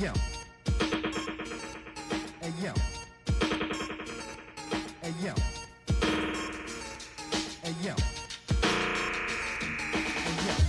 yo, hey yo, hey yo, hey yo, hey yo.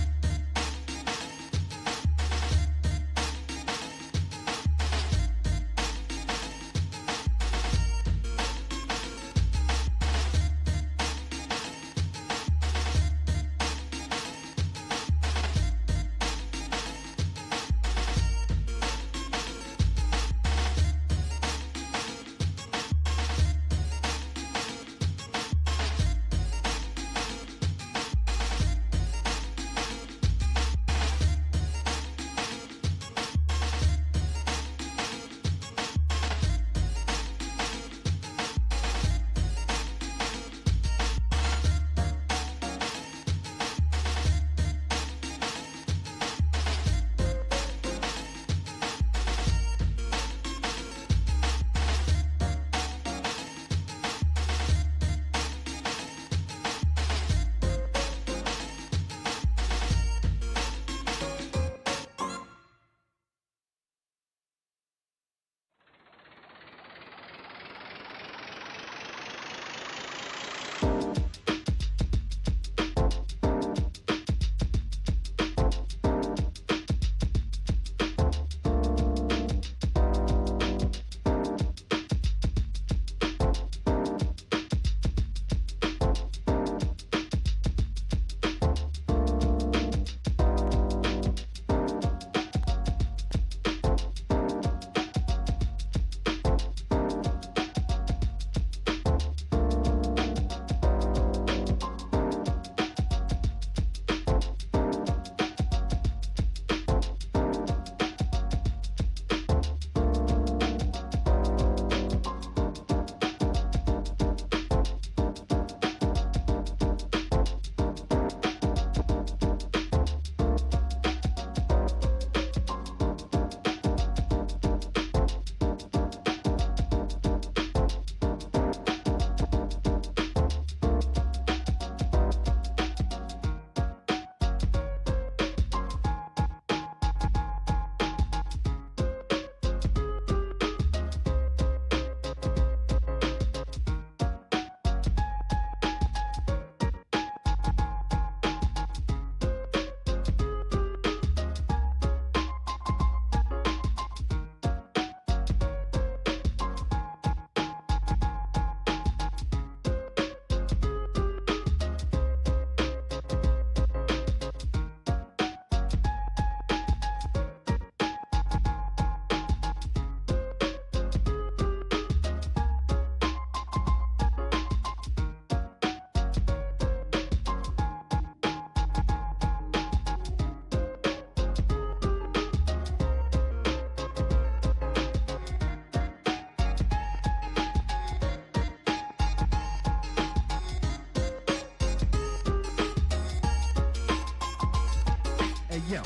Hey yo,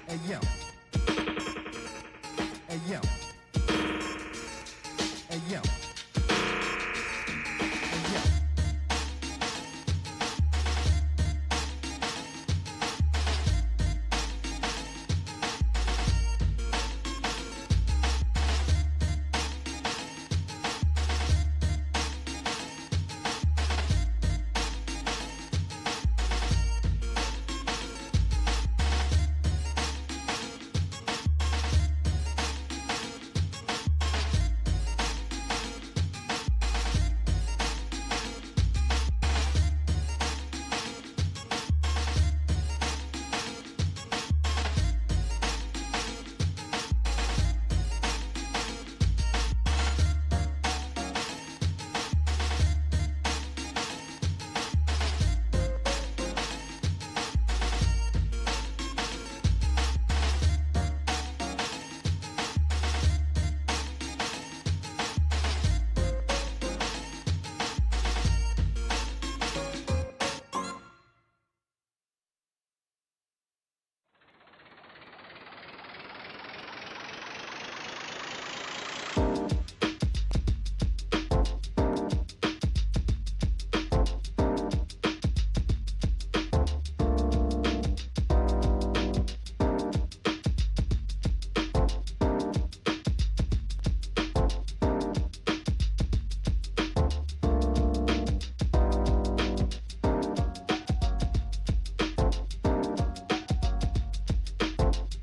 hey yo, hey yo, hey yo, hey yo.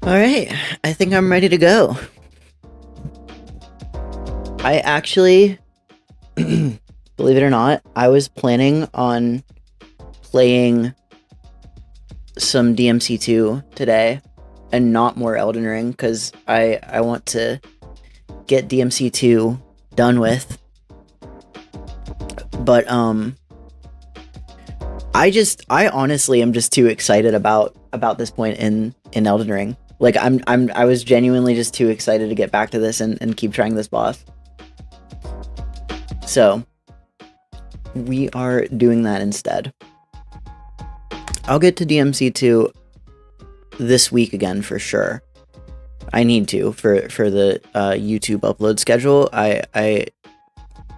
Alright, I think I'm ready to go. I actually, believe it or not, I was planning on playing some DMC2 today and not more Elden Ring because I want to get DMC2 done with. But I honestly am just too excited about this point in Elden Ring. Like I was genuinely just too excited to get back to this and keep trying this boss. So we are doing that instead. I'll get to DMC2 this week again for sure. I need to for the YouTube upload schedule. I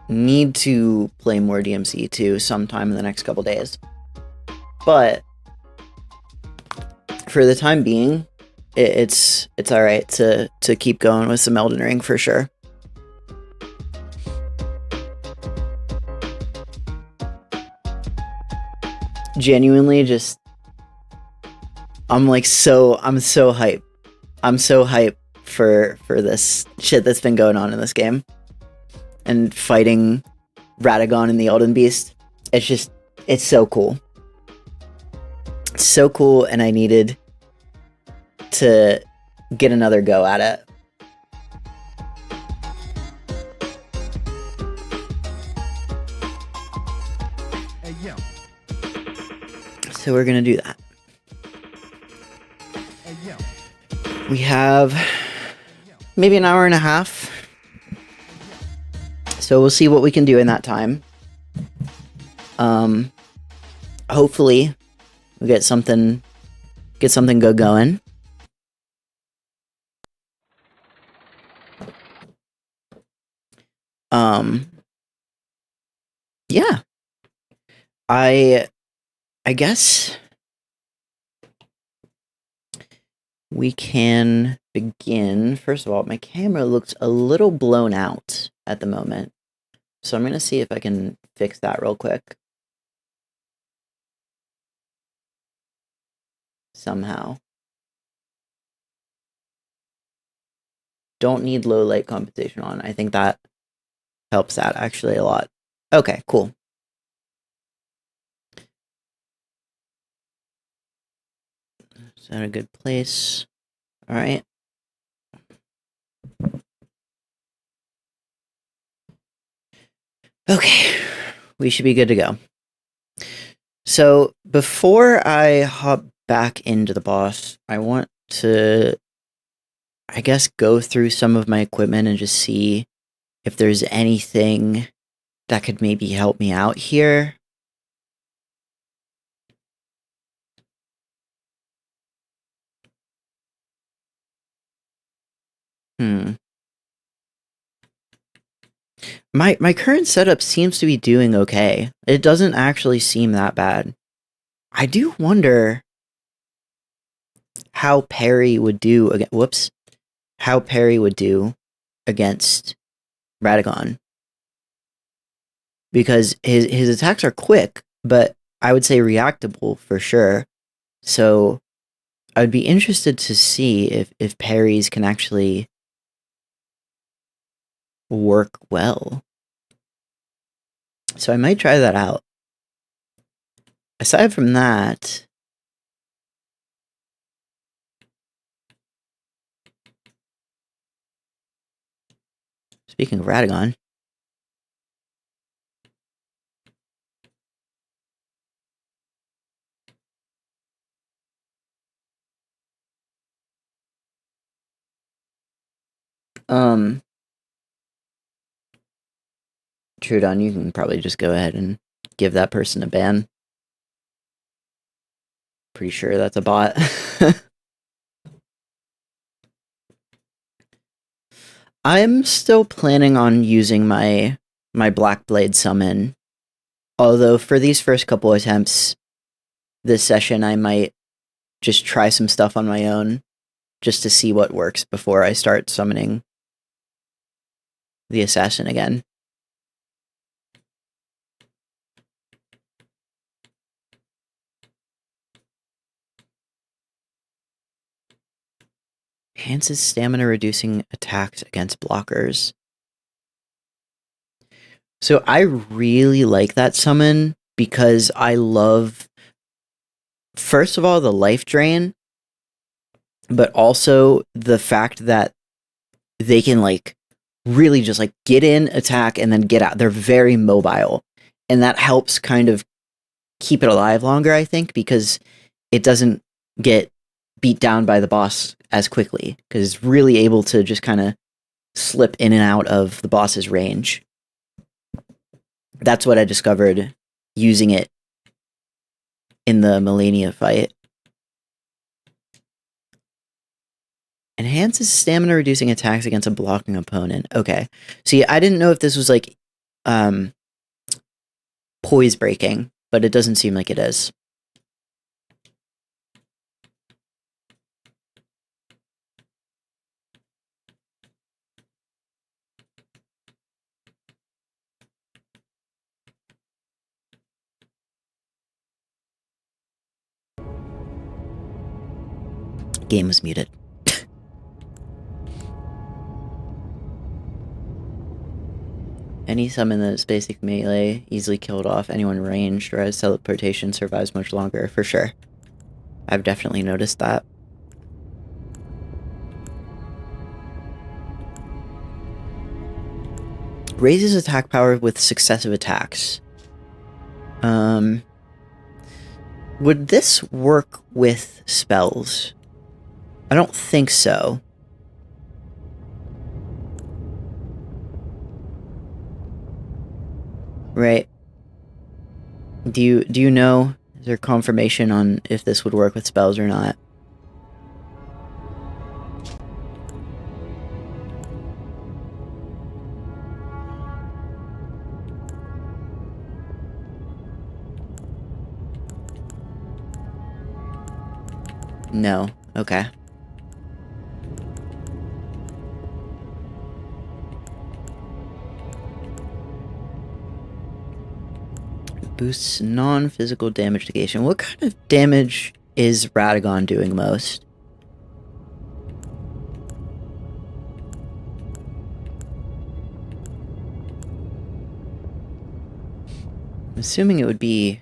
need to play more DMC2 sometime in the next couple days. But for the time being, it's all right to keep going with some Elden Ring for sure. Genuinely, just I'm so hyped. I'm so hyped for this shit that's been going on in this game and fighting Radagon and the Elden Beast. It's so cool. It's so cool, and I needed to get another go at it. So we're gonna do that. We have maybe an hour and a half. So we'll see what we can do in that time. Hopefully we get something good going. Yeah. I guess we can begin. First of all, my camera looks a little blown out at the moment. So I'm going to see if I can fix that real quick. Somehow. Don't need low light compensation on. I think that helps that actually a lot. Okay, cool. Is that a good place? All right. Okay, we should be good to go. So before I hop back into the boss, I want to, I guess, go through some of my equipment and just see if there's anything that could maybe help me out here. My current setup seems to be doing okay. It doesn't actually seem that bad. I do wonder how Perry would do against, whoops, how Perry would do against Radagon. Because his attacks are quick, but I would say reactable for sure. So I would be interested to see if parries can actually work well. So I might try that out. Aside from that, speaking of Radagon, Trudon, you can probably just go ahead and give that person a ban. Pretty sure that's a bot. I'm still planning on using my Black Blade summon. Although for these first couple attempts this session, I might just try some stuff on my own just to see what works before I start summoning the assassin again. Enhances stamina, reducing attacks against blockers. So I really like that summon because I love, first of all, the life drain, but also the fact that they can like really just like get in, attack, and then get out. They're very mobile. And that helps kind of keep it alive longer, I think, because it doesn't get beat down by the boss as quickly, because it's really able to just kind of slip in and out of the boss's range. That's what I discovered using it in the Melania fight. Enhances stamina, reducing attacks against a blocking opponent. Okay. See, I didn't know if this was like poise breaking, but it doesn't seem like it is. Game was muted. Any summon that is basic melee easily killed off anyone ranged, whereas teleportation survives much longer, for sure. I've definitely noticed that. Raises attack power with successive attacks. Would this work with spells? I don't think so. Right. Do you know? Is there confirmation on if this would work with spells or not? No. Okay. Boosts non-physical damage negation. What kind of damage is Radagon doing most? I'm assuming it would be...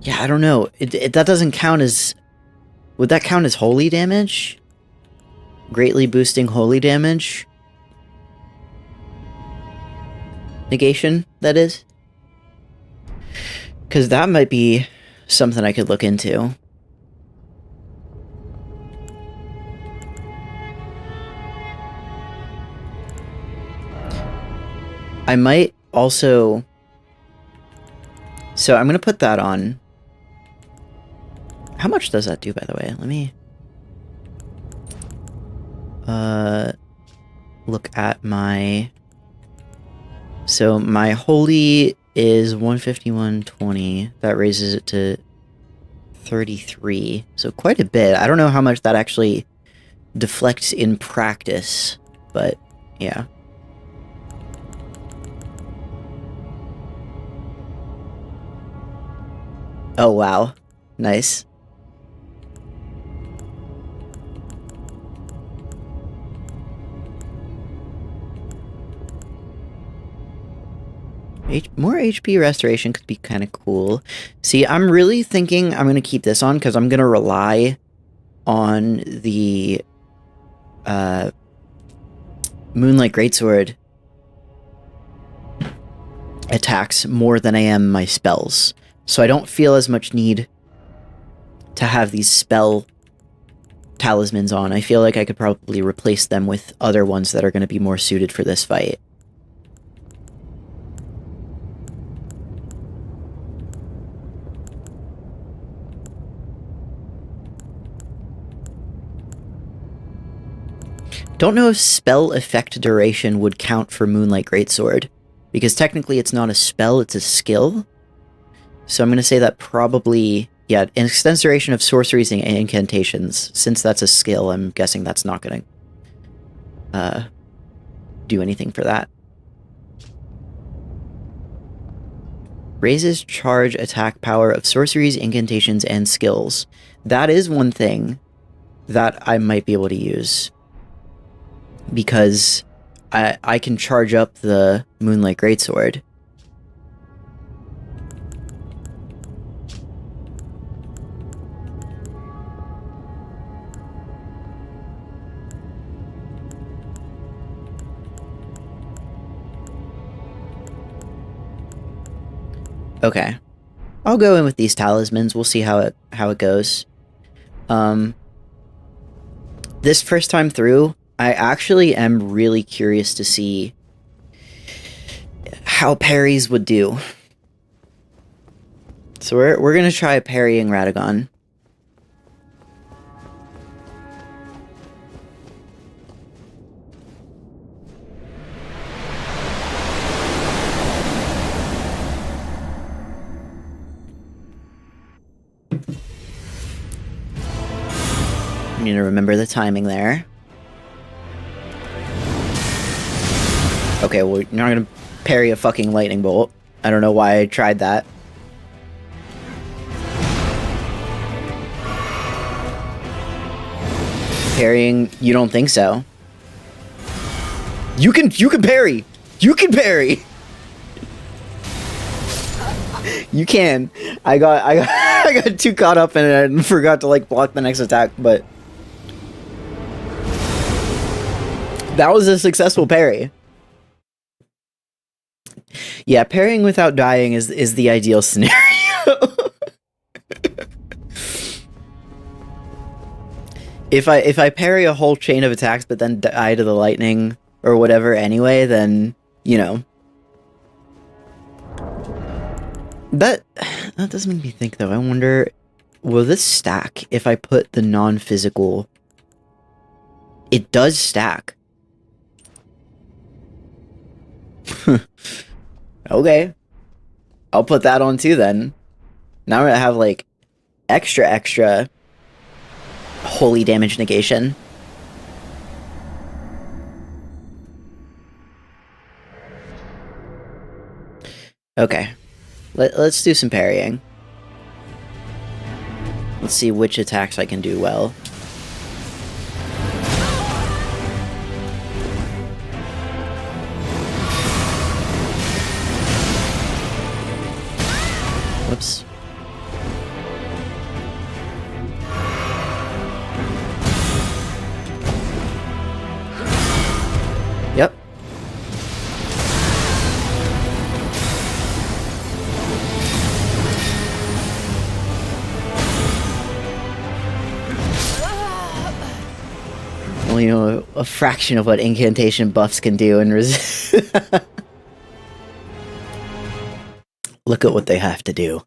Yeah, I don't know. That doesn't count as... Would that count as holy damage? Greatly boosting holy damage? Negation, that is? Because that might be something I could look into. I might also... So I'm going to put that on. How much does that do, by the way? Let me... look at my... So my holy is 151.20. That raises it to 33. So quite a bit. I don't know how much that actually deflects in practice, but yeah. Oh, wow. Nice. More HP restoration could be kind of cool. See, I'm really thinking I'm going to keep this on because I'm going to rely on the Moonlight Greatsword attacks more than I am my spells. So I don't feel as much need to have these spell talismans on. I feel like I could probably replace them with other ones that are going to be more suited for this fight. Don't know if spell effect duration would count for Moonlight Greatsword, because technically it's not a spell, it's a skill. So I'm going to say that probably, yeah, an extends duration of sorceries and incantations. Since that's a skill, I'm guessing that's not going to do anything for that. Raises charge attack power of sorceries, incantations, and skills. That is one thing that I might be able to use. Because I can charge up the Moonlight Greatsword. Okay. I'll go in with these talismans. We'll see how it goes. This first time through, I actually am really curious to see how parries would do. So we're gonna try parrying Radagon. You need to remember the timing there. Okay, well, you're not gonna parry a fucking lightning bolt. I don't know why I tried that. Parrying, you don't think so? You can parry! You can parry! You can. I got too caught up in it and forgot to like block the next attack, but that was a successful parry. Yeah, parrying without dying is the ideal scenario. If I parry a whole chain of attacks but then die to the lightning or whatever anyway, then, you know. That does make me think though. I wonder, will this stack if I put the non-physical? It does stack. Okay. I'll put that on too then. Now I'm gonna have like extra holy damage negation. Okay. Let's do some parrying. Let's see which attacks I can do well. Whoops. Yep. Well, you know, a fraction of what incantation buffs can do and resist. Look at what they have to do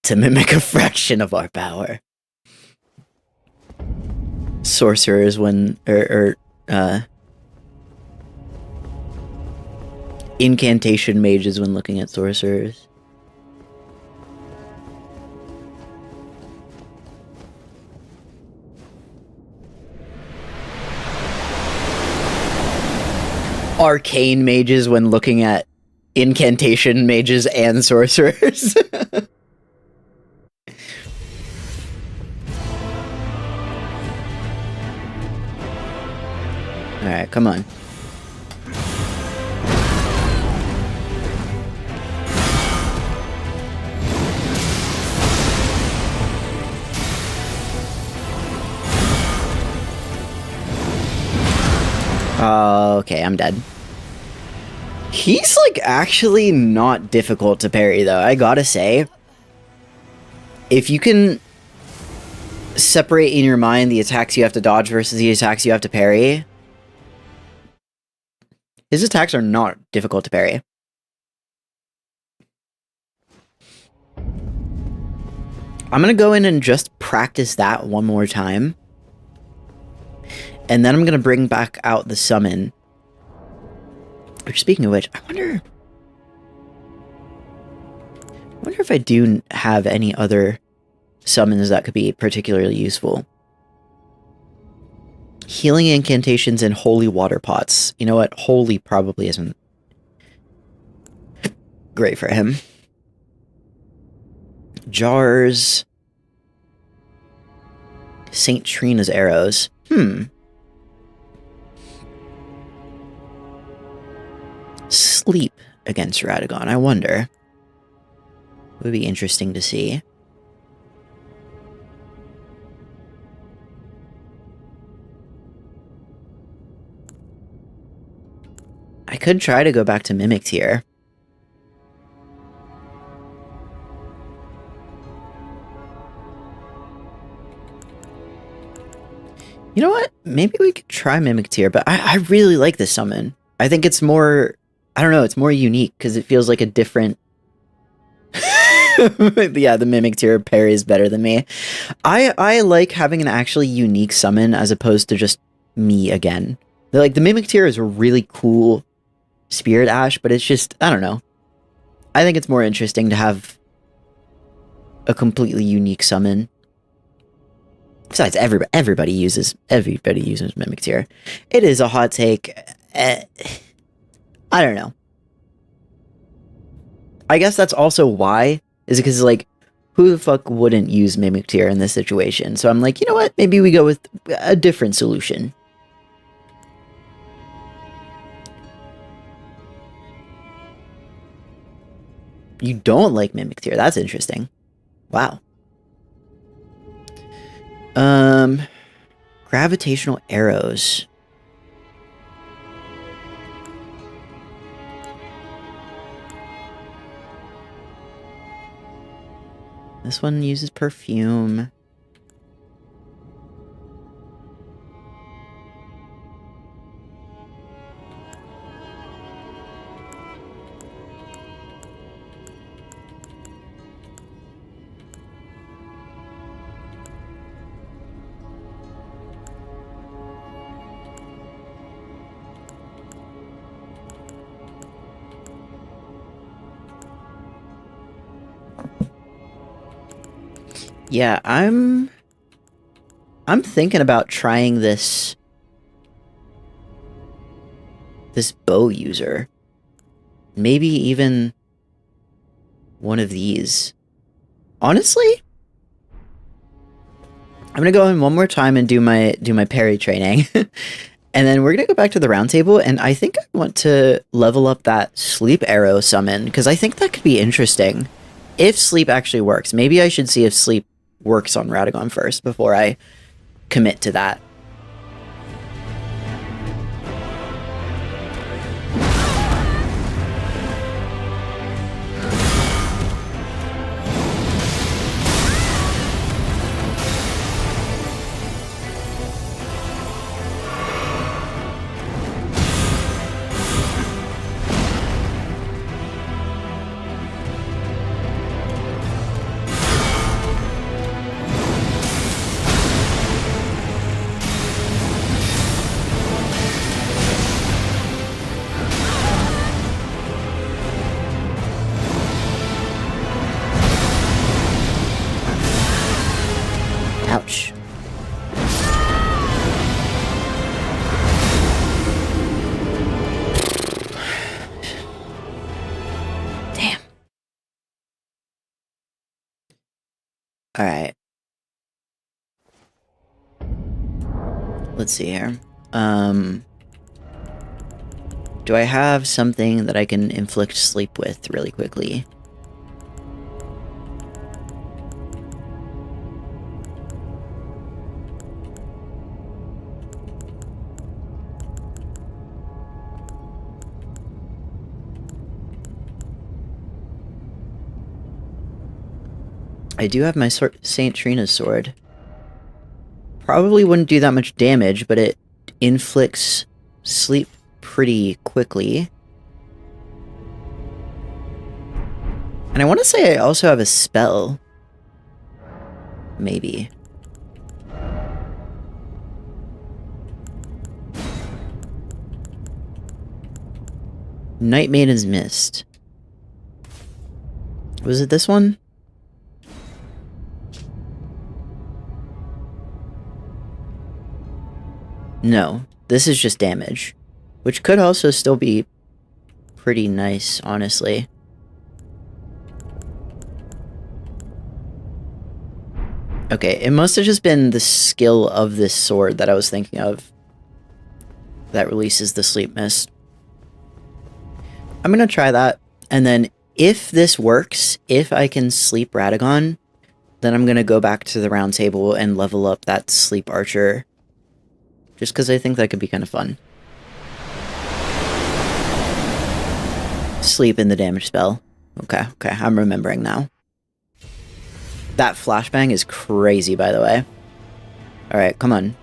to mimic a fraction of our power. Sorcerers when incantation mages when looking at sorcerers. Arcane mages when looking at incantation mages and sorcerers. Alright, come on. Okay, I'm dead. He's, like, actually not difficult to parry, though. I gotta say, if you can separate in your mind the attacks you have to dodge versus the attacks you have to parry, his attacks are not difficult to parry. I'm gonna go in and just practice that one more time. And then I'm gonna bring back out the summon. Which, speaking of which, I wonder if I do have any other summons that could be particularly useful. Healing incantations and holy water pots. You know what? Holy probably isn't great for him. Jars. Saint Trina's arrows. Sleep against Radagon. I wonder. It would be interesting to see. I could try to go back to Mimic Tier. You know what? Maybe we could try Mimic Tier, but I really like this summon. I think it's more... I don't know, it's more unique, because it feels like a different... Yeah, the Mimic Tier parries better than me. I like having an actually unique summon, as opposed to just me again. The Mimic Tier is a really cool Spirit Ash, but it's just... I don't know. I think it's more interesting to have a completely unique summon. Besides, everybody uses Mimic Tier. It is a hot take. I don't know. I guess that's also why, is because, like, who the fuck wouldn't use Mimic Tier in this situation? So I'm like, you know what? Maybe we go with a different solution. You don't like Mimic Tier? That's interesting. Wow. Gravitational arrows. This one uses perfume. Yeah, I'm thinking about trying this bow user. Maybe even one of these. Honestly, I'm gonna go in one more time and do my parry training. And then we're gonna go back to the round table, and I think I want to level up that sleep arrow summon, because I think that could be interesting. If sleep actually works. Maybe I should see if sleep works on Radagon first before I commit to that. Ouch. Damn. Alright. Let's see here. Do I have something that I can inflict sleep with really quickly? I do have my Saint Trina's sword. Probably wouldn't do that much damage, but it inflicts sleep pretty quickly. And I want to say I also have a spell. Maybe. Night Maiden's Mist. Was it this one? No, this is just damage, which could also still be pretty nice, honestly. Okay, it must have just been the skill of this sword that I was thinking of that releases the sleep mist. I'm gonna try that, and then if this works, if I can sleep Radagon, then I'm gonna go back to the round table and level up that sleep archer. Just because I think that could be kind of fun. Sleep in the damage spell. Okay, I'm remembering now. That flashbang is crazy, by the way. Alright, come on.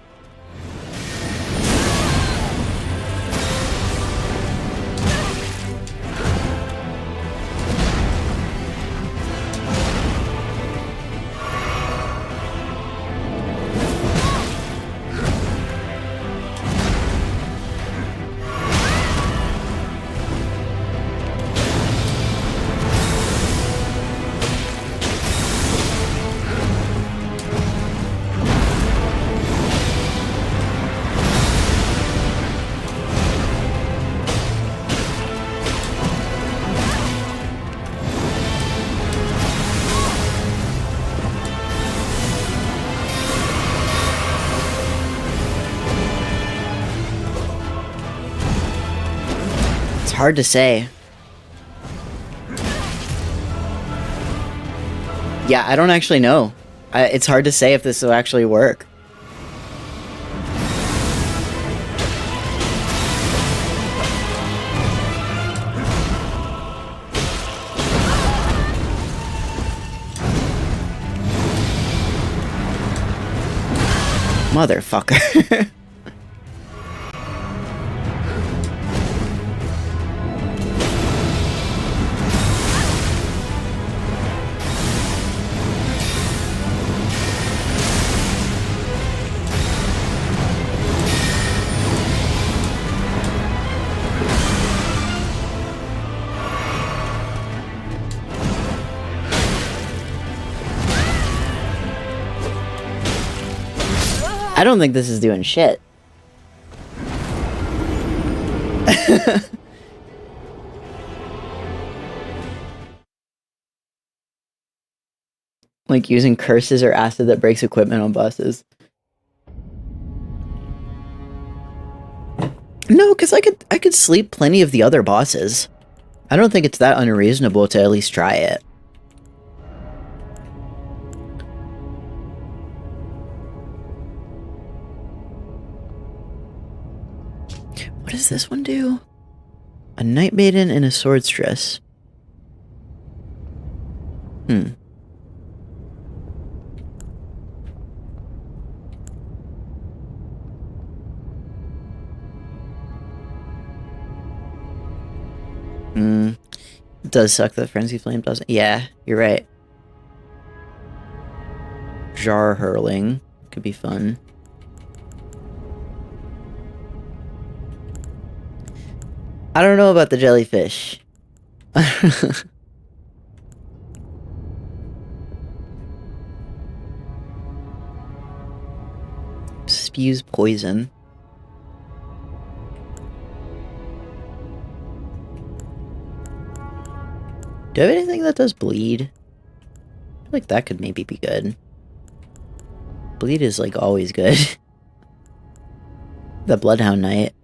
Hard to say. Yeah, I don't actually know. It's hard to say if this will actually work. Motherfucker. I don't think this is doing shit. Like using curses or acid that breaks equipment on bosses. No, because I could sleep plenty of the other bosses. I don't think it's that unreasonable to at least try it. What does this one do? A Night Maiden and a Swordstress. It does suck that Frenzy Flame doesn't. Yeah, you're right. Jar Hurling could be fun. I don't know about the jellyfish. Spews poison. Do I have anything that does bleed? I feel like that could maybe be good. Bleed is like always good. The Bloodhound Knight.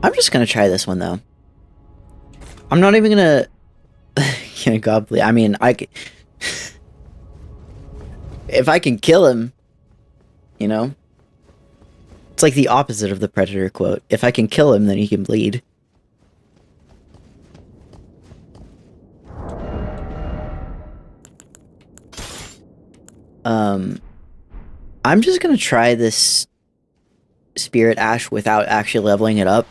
I'm just gonna try this one though. I'm not even gonna God bleed. I mean, I could if I can kill him, you know? It's like the opposite of the Predator quote. If I can kill him, then he can bleed. I'm just gonna try this Spirit Ash without actually leveling it up,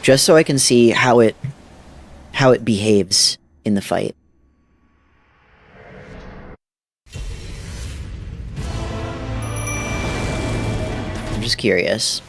just so I can see how it behaves in the fight. I'm just curious.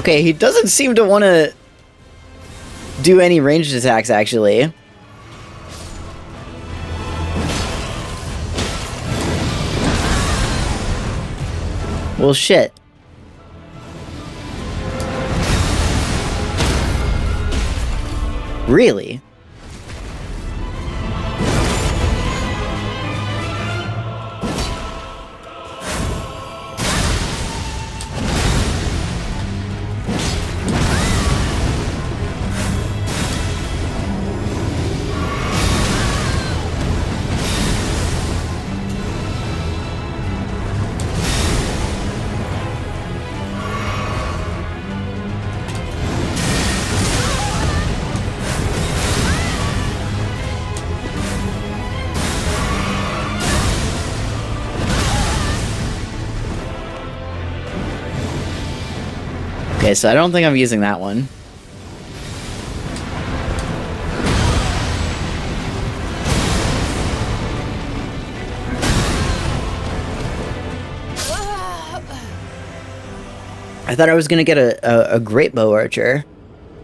Okay, he doesn't seem to want to do any ranged attacks, actually. Well, shit. Really? Okay, so I don't think I'm using that one. I thought I was gonna get a great bow archer,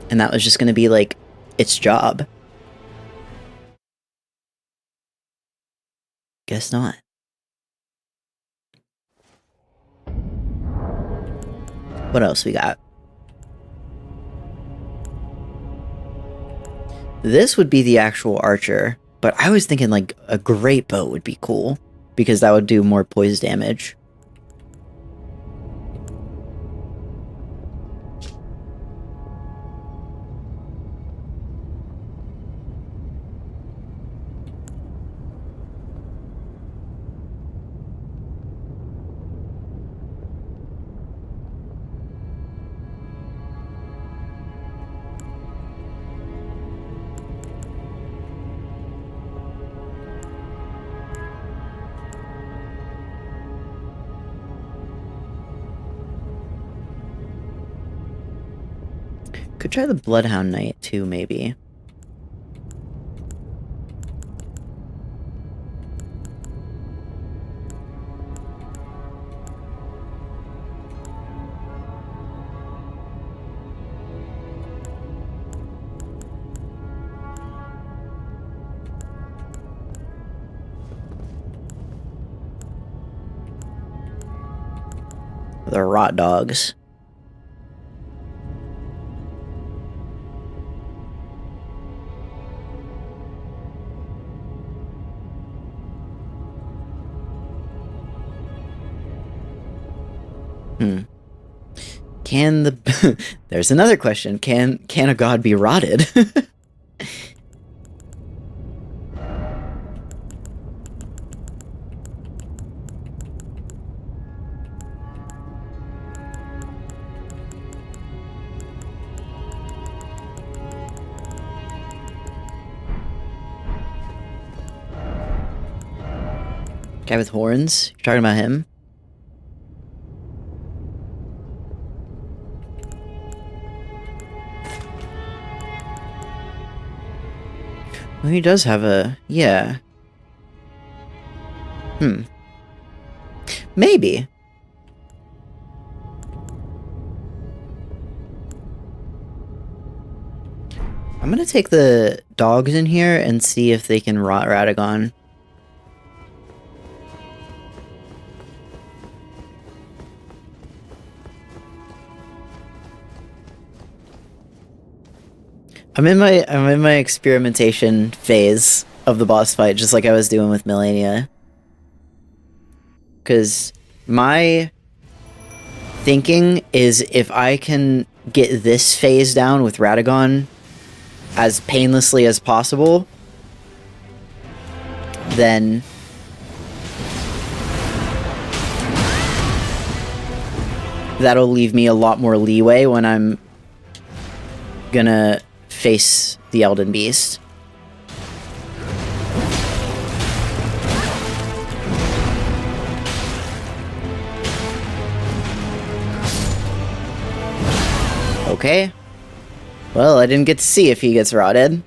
and that was just gonna be like its job. Guess not. What else we got? This would be the actual archer, but I was thinking like a great bow would be cool, because that would do more poise damage. Could try the Bloodhound Knight too, maybe. The rot dogs. Can the... There's another question. Can a god be rotted? Guy with horns? You're talking about him? Well, he does have a... yeah. Maybe. I'm gonna take the dogs in here and see if they can rot Radagon. I'm in my experimentation phase of the boss fight, just like I was doing with Melania. Because my thinking is if I can get this phase down with Radagon as painlessly as possible, then that'll leave me a lot more leeway when I'm gonna face the Elden Beast. Okay. Well, I didn't get to see if he gets rotted.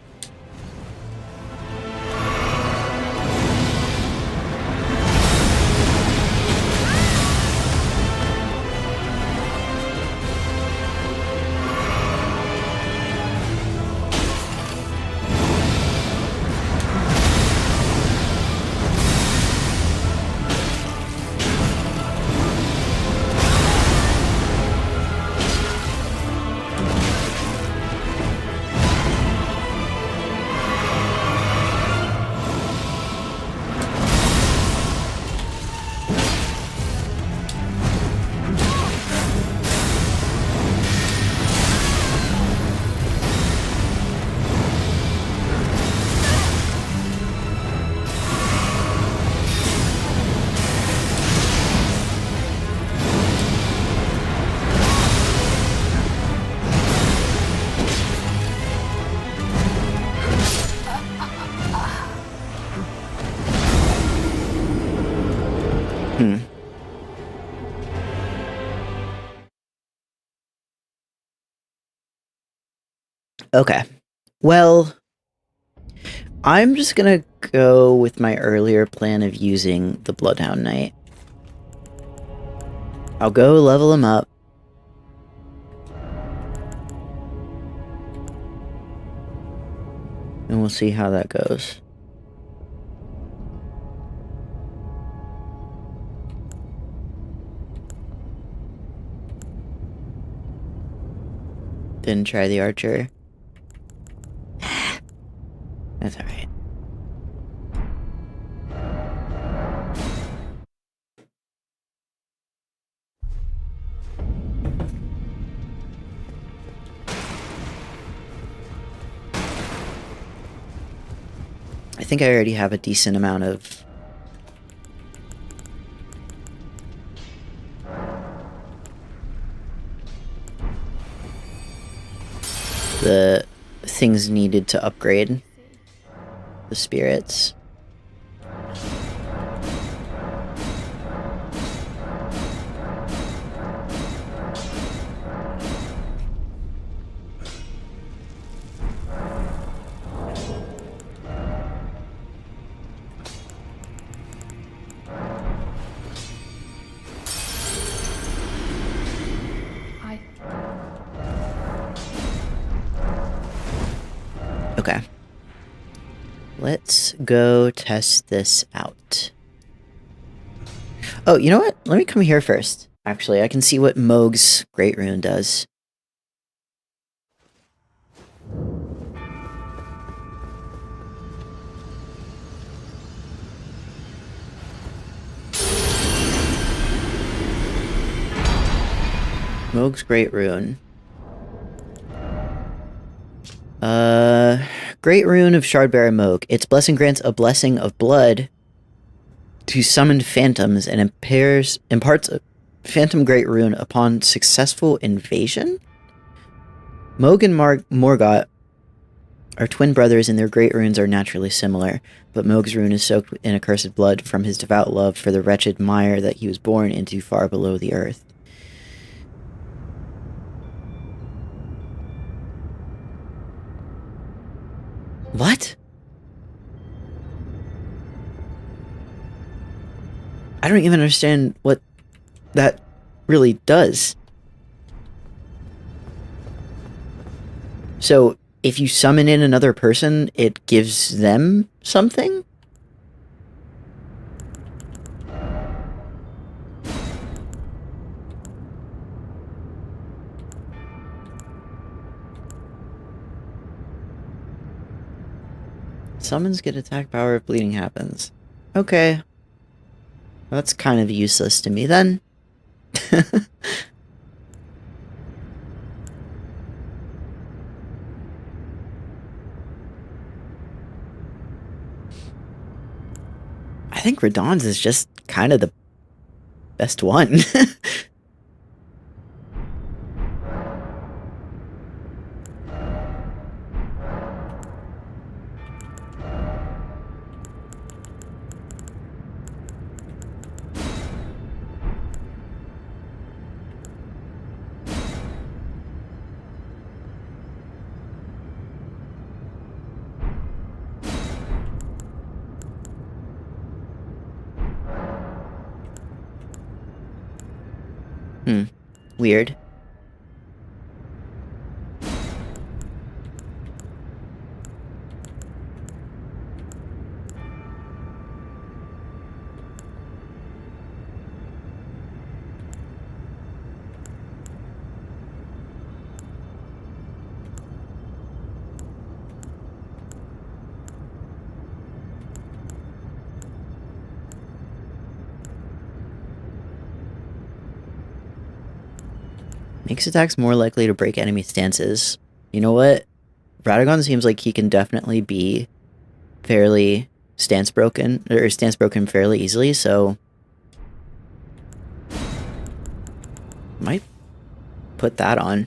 Okay. Well, I'm just gonna go with my earlier plan of using the Bloodhound Knight. I'll go level him up. And we'll see how that goes. Didn't try the archer. That's alright. I think I already have a decent amount of the things needed to upgrade the spirits. Okay. Let's go test this out. Oh, you know what? Let me come here first. Actually, I can see what Mohg's Great Rune does. Mohg's Great Rune. Great Rune of Shardbearer Mohg. Its blessing grants a blessing of blood to summoned phantoms and imparts a phantom Great Rune upon successful invasion? Mohg and Morgott are twin brothers and their Great Runes are naturally similar, but Mohg's rune is soaked in accursed blood from his devout love for the wretched mire that he was born into far below the earth. What? I don't even understand what that really does. So, if you summon in another person, it gives them something? Summons get attack power if bleeding happens. Okay. That's kind of useless to me then. I think Radahn's is just kind of the best one. Weird. Makes attacks more likely to break enemy stances. You know what? Radagon seems like he can definitely be fairly stance broken fairly easily, so might put that on.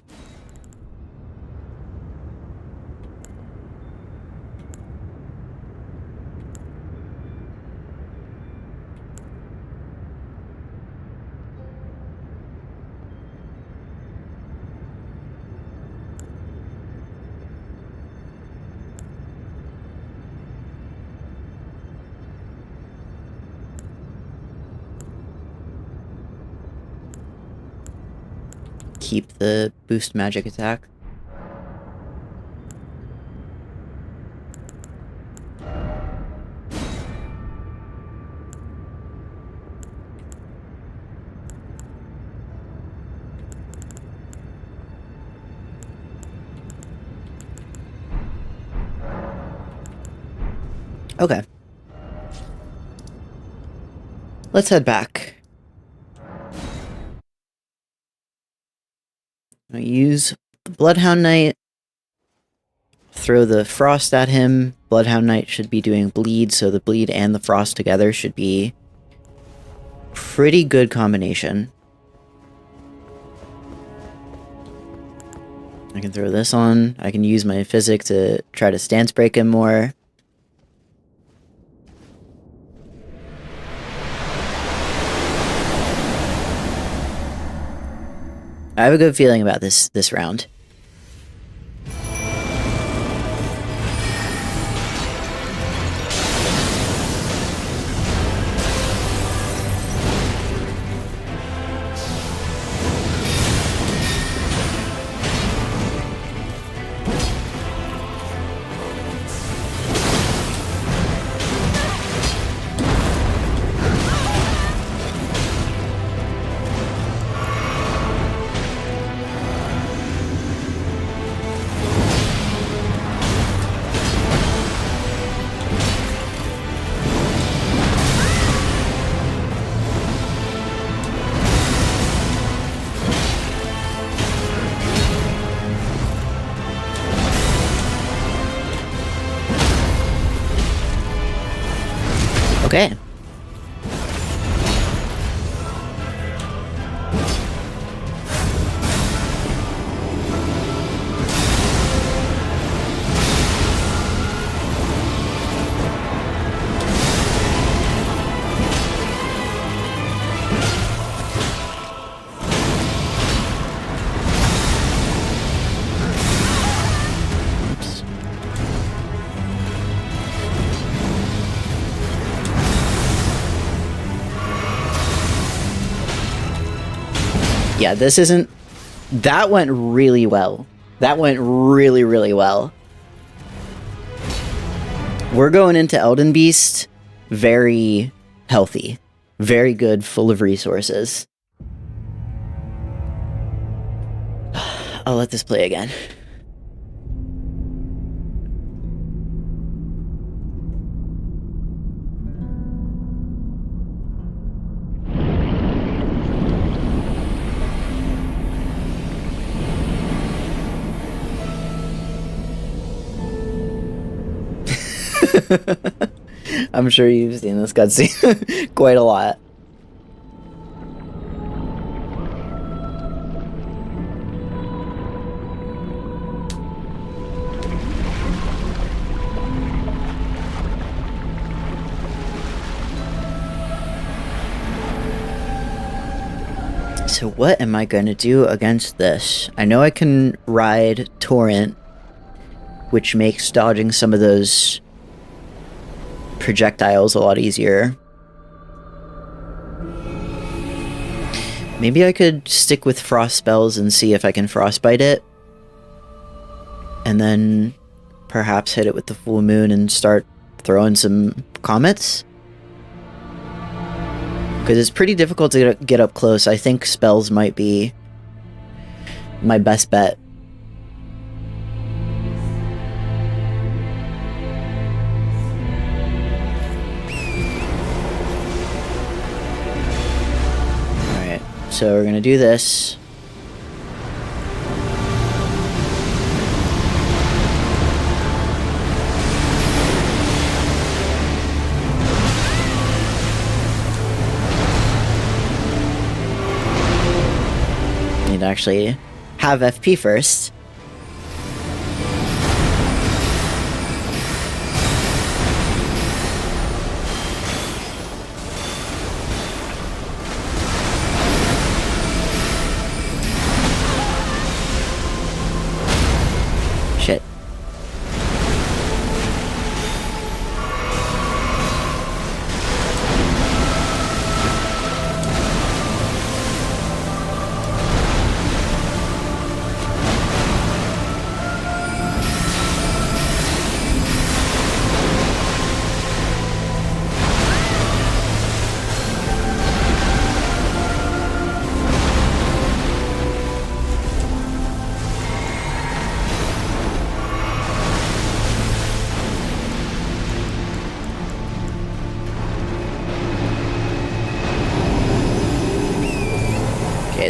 keep the boost magic attack. Okay. Let's head back. I'll use the Bloodhound Knight. Throw the Frost at him. Bloodhound Knight should be doing bleed, so the bleed and the Frost together should be pretty good combination. I can throw this on. I can use my physic to try to stance break him more. I have a good feeling about this round. Okay. Yeah, this isn't... That went really well. That went really, really well. We're going into Elden Beast very healthy. Very good, full of resources. I'll let this play again. I'm sure you've seen this cutscene quite a lot. So what am I going to do against this? I know I can ride Torrent, which makes dodging some of those projectiles a lot easier. Maybe I could stick with frost spells and see if I can frostbite it. And then perhaps hit it with the full moon and start throwing some comets. Because it's pretty difficult to get up close. I think spells might be my best bet. Alright, so we're gonna do this. To actually have FP first. Shit.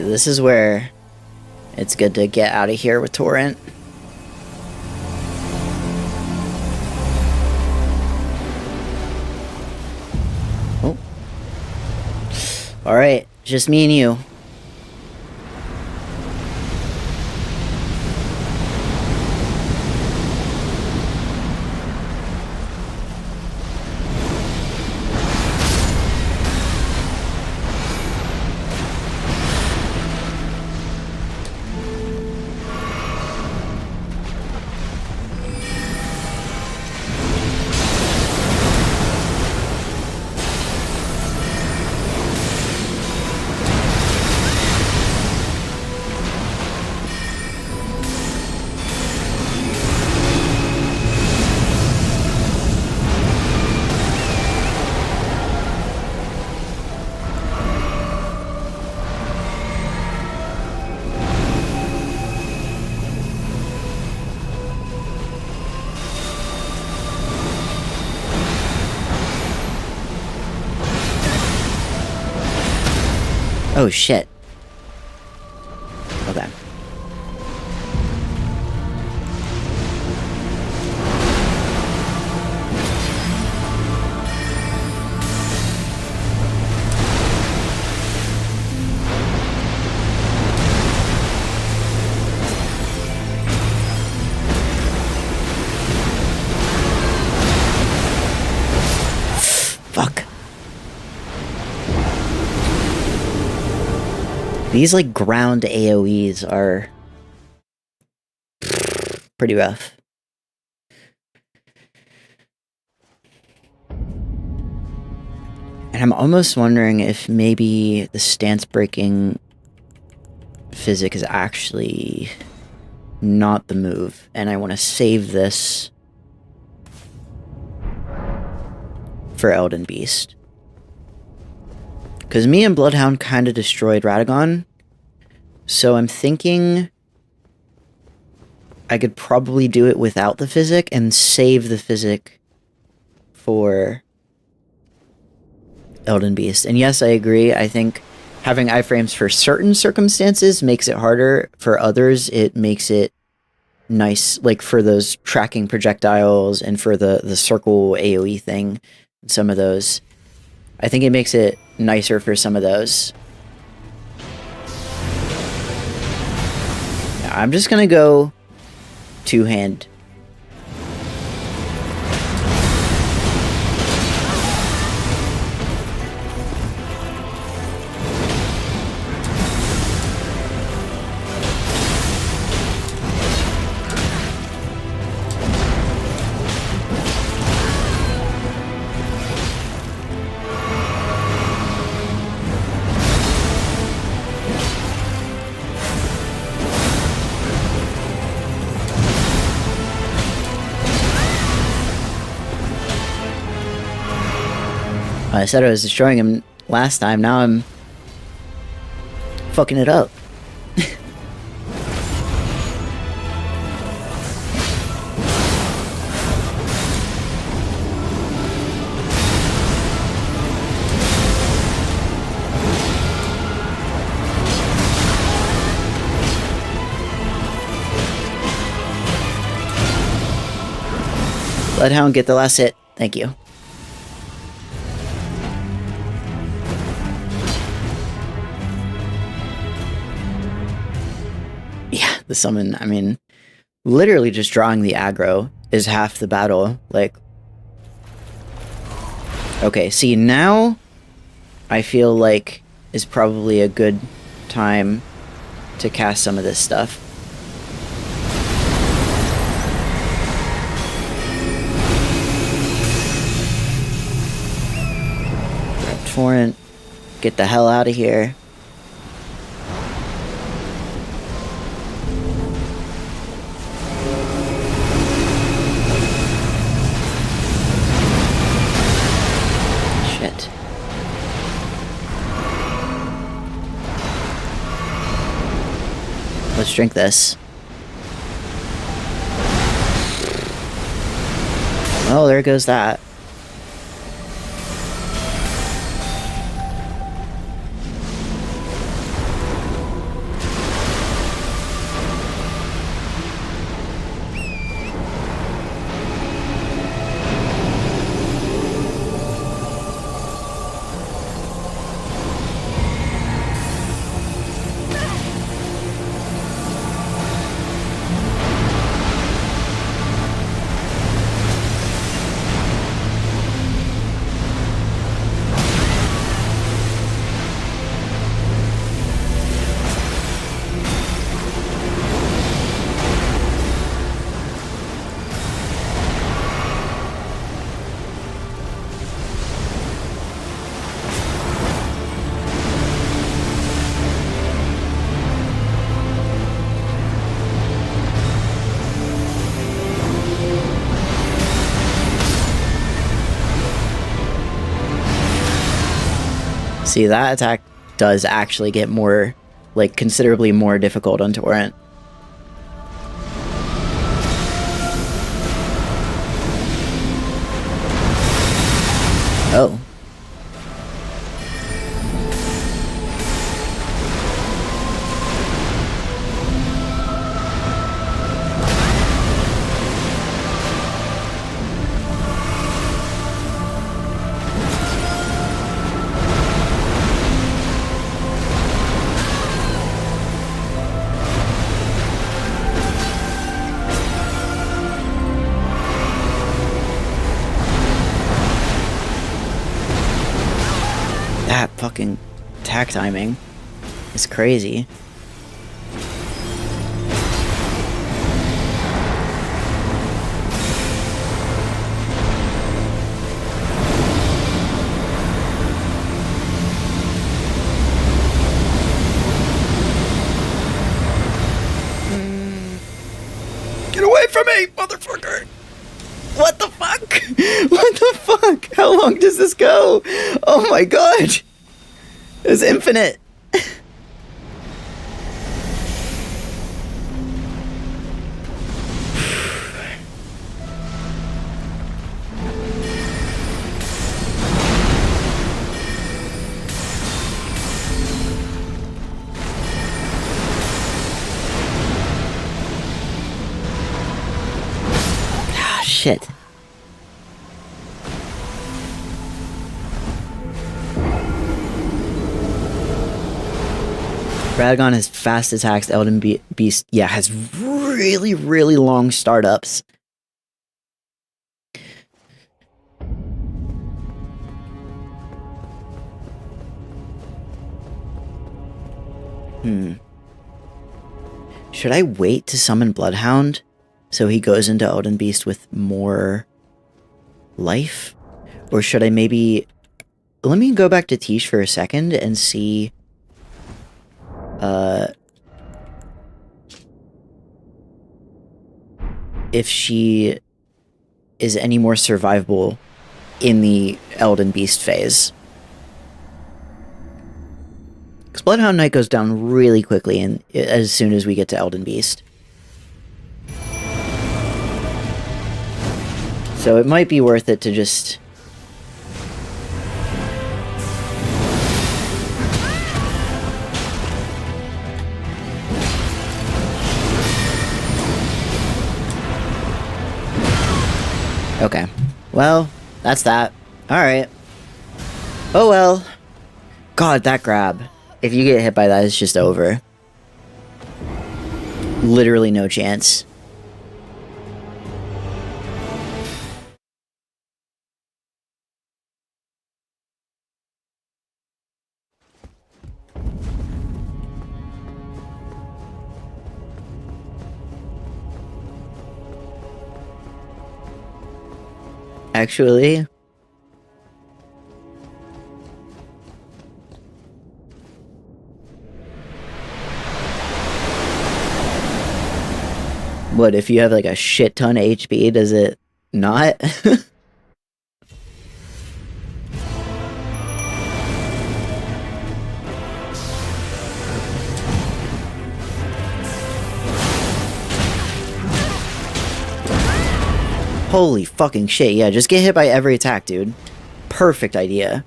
Alright, this is where it's good to get out of here with Torrent. Oh. Alright, just me and you. Oh shit. Okay. Fuck. These, like, ground AoEs are pretty rough. And I'm almost wondering if maybe the stance breaking physic is actually not the move, and I want to save this for Elden Beast. Because me and Bloodhound kind of destroyed Radagon, so I'm thinking I could probably do it without the physic and save the physic for Elden Beast. And yes, I agree. I think having iframes for certain circumstances makes it harder. For others, it makes it nice, like for those tracking projectiles and for the circle AoE thing, some of those. I think it makes it nicer for some of those. I'm just gonna go two-hand. I said I was destroying him last time, now I'm fucking it up. Bloodhound, get the last hit. Thank you. Yeah, the summon, I mean, literally just drawing the aggro is half the battle. Like, okay, see, now I feel like is probably a good time to cast some of this stuff. Grab Torrent, get the hell out of here. Let's drink this. Oh, there goes that. See, that attack does actually get more, like, considerably more difficult on Torrent. Oh. That fucking attack timing is crazy. Get away from me, motherfucker! What the fuck? What the fuck? How long does this go? Oh my god! It's infinite! Shit. Radagon has fast attacks. Elden Beast, yeah, has really, really long startups. Should I wait to summon Bloodhound so he goes into Elden Beast with more life? Or should I maybe... Let me go back to Tish for a second and see... if she is any more survivable in the Elden Beast phase. Because Bloodhound Knight goes down really quickly as soon as we get to Elden Beast. So it might be worth it to just... Okay. Well, that's that. Alright. Oh well. God, that grab. If you get hit by that, it's just over. Literally no chance. Actually... What, if you have like a shit ton of HP, does it not? Holy fucking shit, yeah, just get hit by every attack, dude. Perfect idea.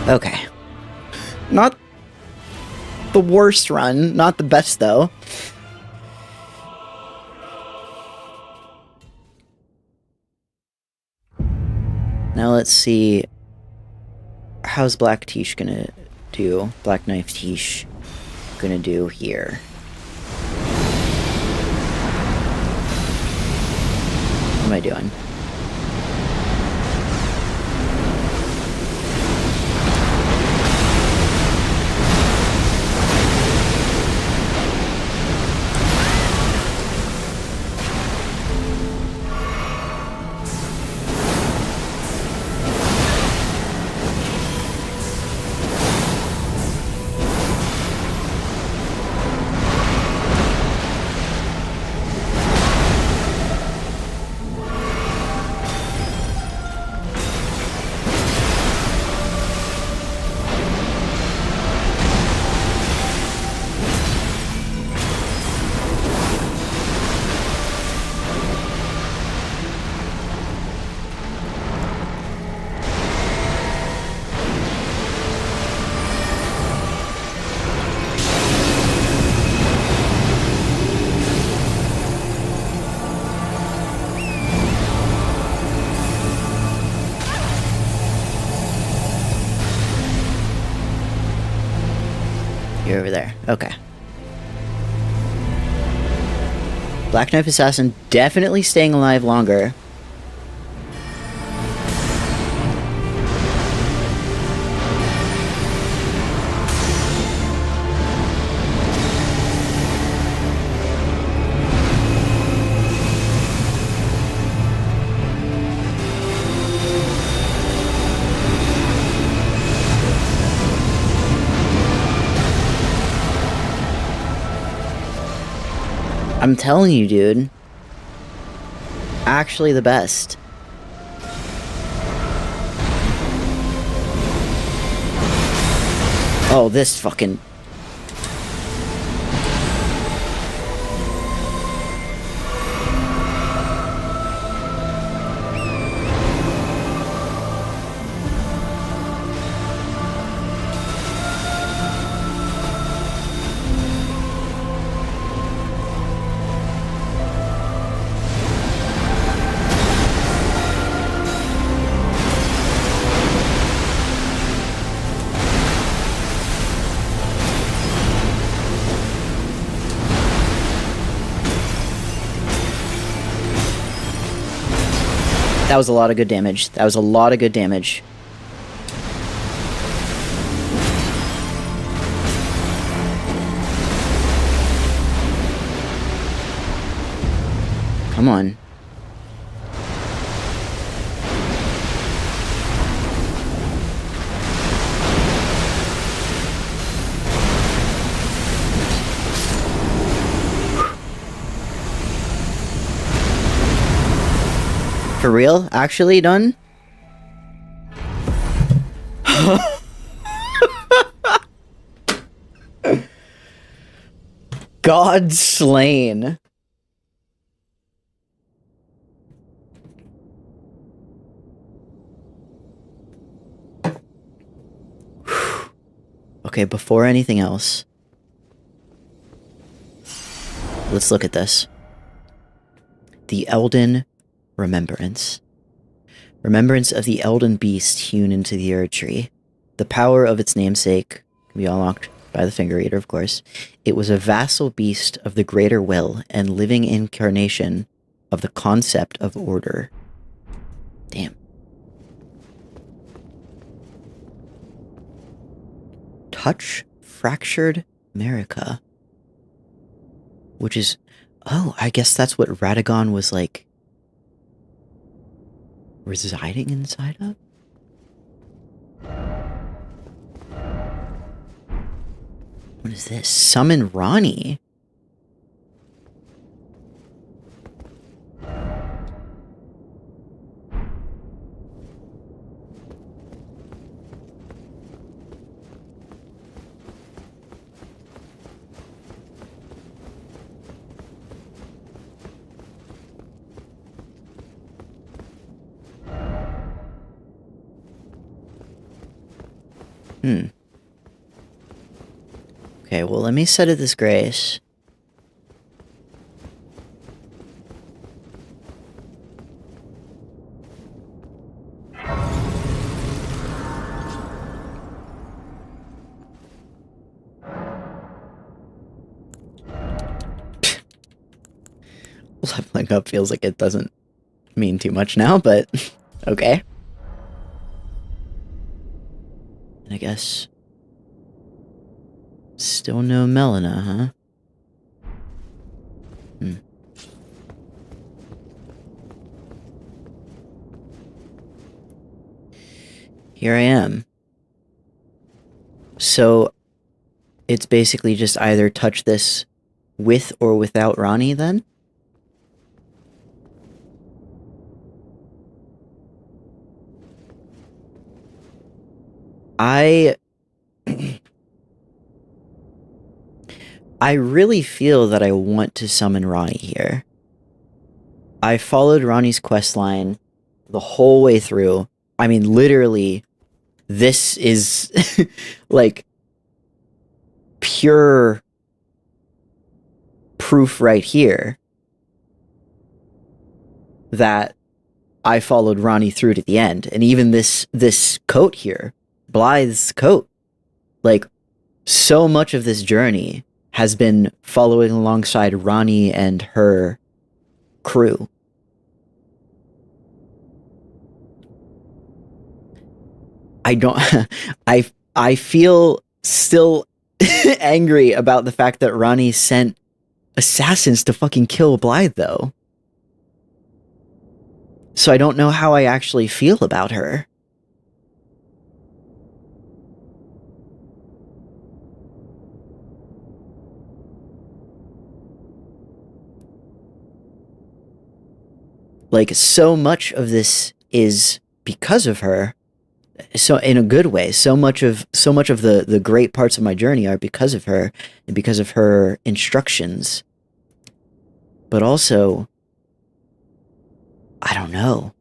Okay. Not the worst run, not the best though. Now let's see how's Black Tish gonna do? Black Knife Tish gonna do here? What am I doing? You're over there. Okay. Black Knife Assassin definitely staying alive longer. I'm telling you, dude. Actually the best. Oh, this fucking... That was a lot of good damage. That was a lot of good damage. Come on. For real? Actually done? God slain. Okay, before anything else, let's look at this. The Elden Remembrance. Remembrance of the Elden Beast hewn into the Erd Tree. The power of its namesake can be unlocked by the Finger Eater, of course. It was a vassal beast of the greater will and living incarnation of the concept of order. Damn. Touch Fractured America. Which is... Oh, I guess that's what Radagon was like... residing inside of? What is this? Summon Ronnie? Okay, well, let me set it this grace. leveling up feels like it doesn't mean too much now, but okay. And I guess still no Melina, huh? Here I am. So it's basically just either touch this with or without Ronnie then? I really feel that I want to summon Ronnie here. I followed Ronnie's questline the whole way through. I mean, literally, this is like pure proof right here that I followed Ronnie through to the end. And even this coat here, Blythe's coat, like, so much of this journey has been following alongside Ronnie and her crew. I don't I feel still angry about the fact that Ronnie sent assassins to fucking kill Blythe though. So I don't know how I actually feel about her. Like, so much of this is because of her. So in a good way, so much of the great parts of my journey are because of her and because of her instructions. But also, I don't know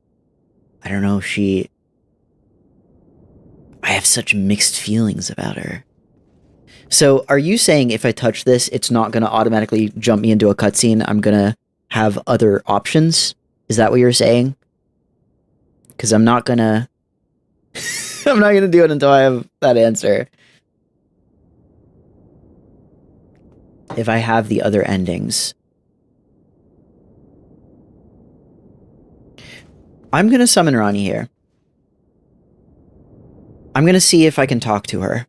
if she... I have such mixed feelings about her. So are you saying if I touch this, it's not going to automatically jump me into a cutscene? I'm going to have other options? Is that what you're saying? Because I'm not going to... I'm not going to do it until I have that answer. If I have the other endings. I'm going to summon Ronnie here. I'm going to see if I can talk to her.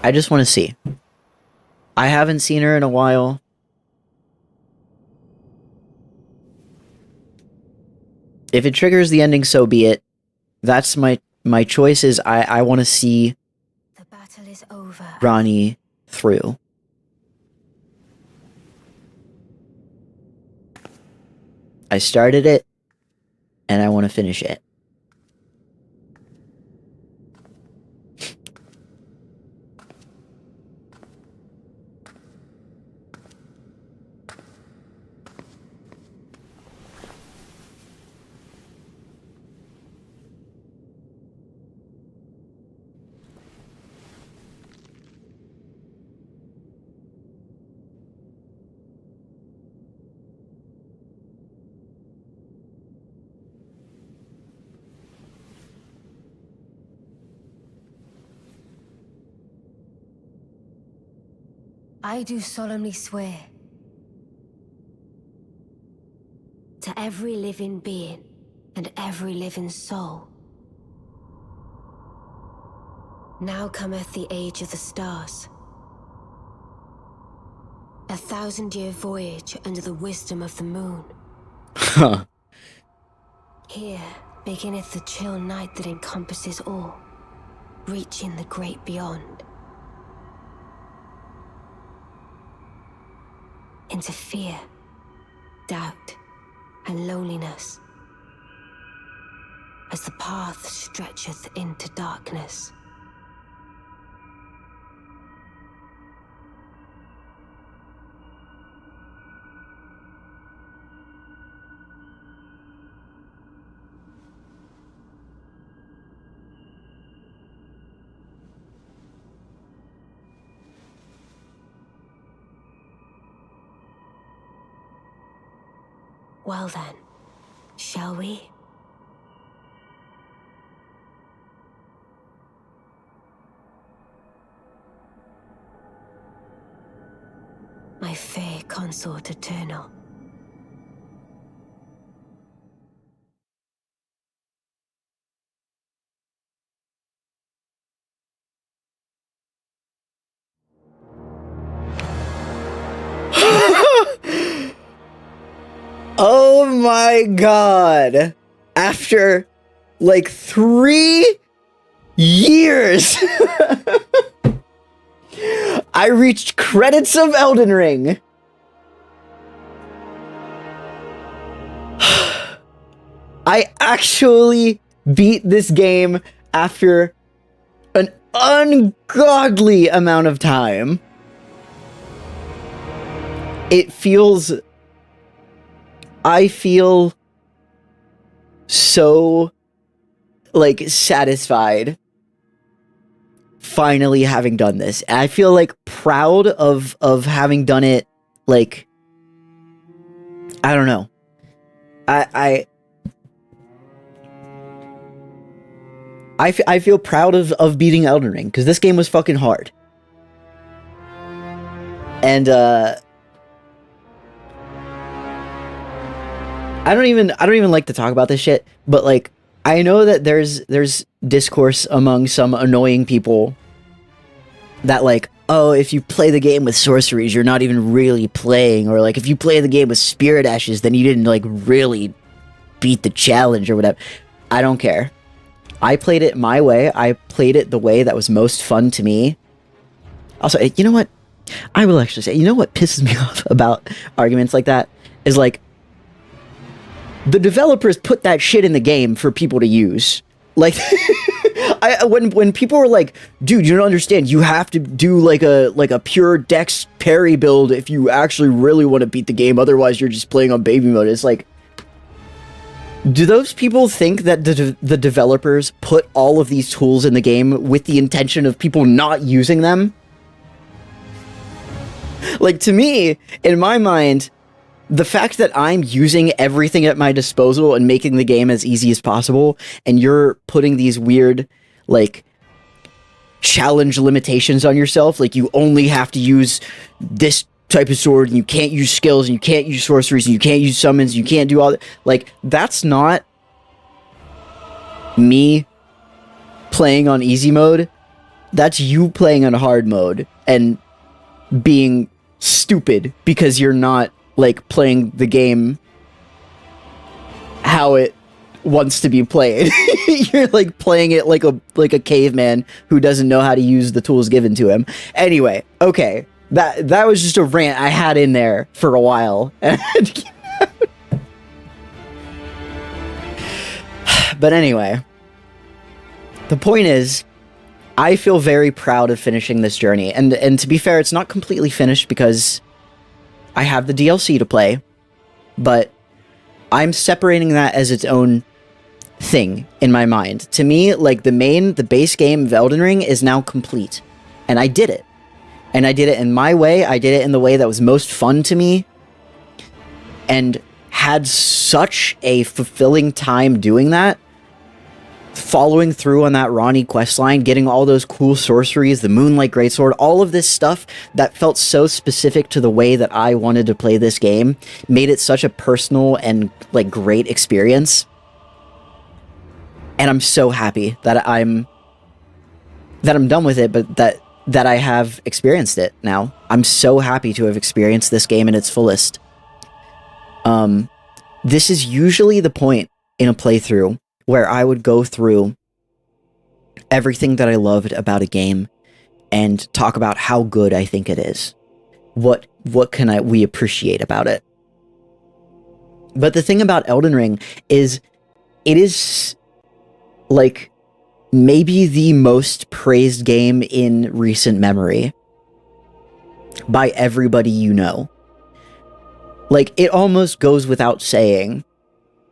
I just want to see. I haven't seen her in a while. If it triggers the ending, so be it. That's my choice is I want to see the battle is over. Ronnie through. I started it, and I want to finish it. I do solemnly swear to every living being and every living soul. Now cometh the age of the stars. 1,000-year voyage under the wisdom of the moon. Here beginneth the chill night that encompasses all, reaching the great beyond. Into fear, doubt, and loneliness, as the path stretcheth into darkness. Well then, shall we? consort eternal. Oh my god. After like 3 years, I reached credits of Elden Ring. I actually beat this game after an ungodly amount of time. I feel so, like, satisfied finally having done this. And I feel, like, proud of having done it, like, I don't know. I feel proud of beating Elden Ring, because this game was fucking hard. And, I don't even like to talk about this shit, but like, I know that there's discourse among some annoying people that like, oh, if you play the game with sorceries, you're not even really playing, or like, if you play the game with spirit ashes, then you didn't like really beat the challenge or whatever. I don't care. I played it my way. I played it the way that was most fun to me. Also, you know what? I will actually say, you know what pisses me off about arguments like that is like, the developers put that shit in the game for people to use. Like, when people were like, dude, you don't understand, you have to do like a pure dex parry build if you actually really want to beat the game, otherwise you're just playing on baby mode. It's like, do those people think that the developers put all of these tools in the game with the intention of people not using them? Like, to me, in my mind, the fact that I'm using everything at my disposal and making the game as easy as possible, and you're putting these weird, like, challenge limitations on yourself, like you only have to use this type of sword, and you can't use skills, and you can't use sorceries, and you can't use summons, you can't do all that. Like, that's not me playing on easy mode. That's you playing on hard mode and being stupid because you're not like playing the game how it wants to be played. You're like playing it like a caveman who doesn't know how to use the tools given to him. Anyway, okay, that was just a rant I had in there for a while. But anyway, the point is, I feel very proud of finishing this journey, and to be fair, it's not completely finished because I have the DLC to play, but I'm separating that as its own thing in my mind. To me, like, the base game of Elden Ring is now complete, and I did it. And I did it in my way, I did it in the way that was most fun to me, and had such a fulfilling time doing that, following through on that Ronnie questline, getting all those cool sorceries, the Moonlight Greatsword, all of this stuff that felt so specific to the way that I wanted to play this game, made it such a personal and like great experience. And I'm so happy that I'm done with it, but that I have experienced it now. I'm so happy to have experienced this game in its fullest. This is usually the point in a playthrough where I would go through everything that I loved about a game and talk about how good I think it is. What can we appreciate about it? But the thing about Elden Ring is, it is like maybe the most praised game in recent memory by everybody you know. Like, it almost goes without saying.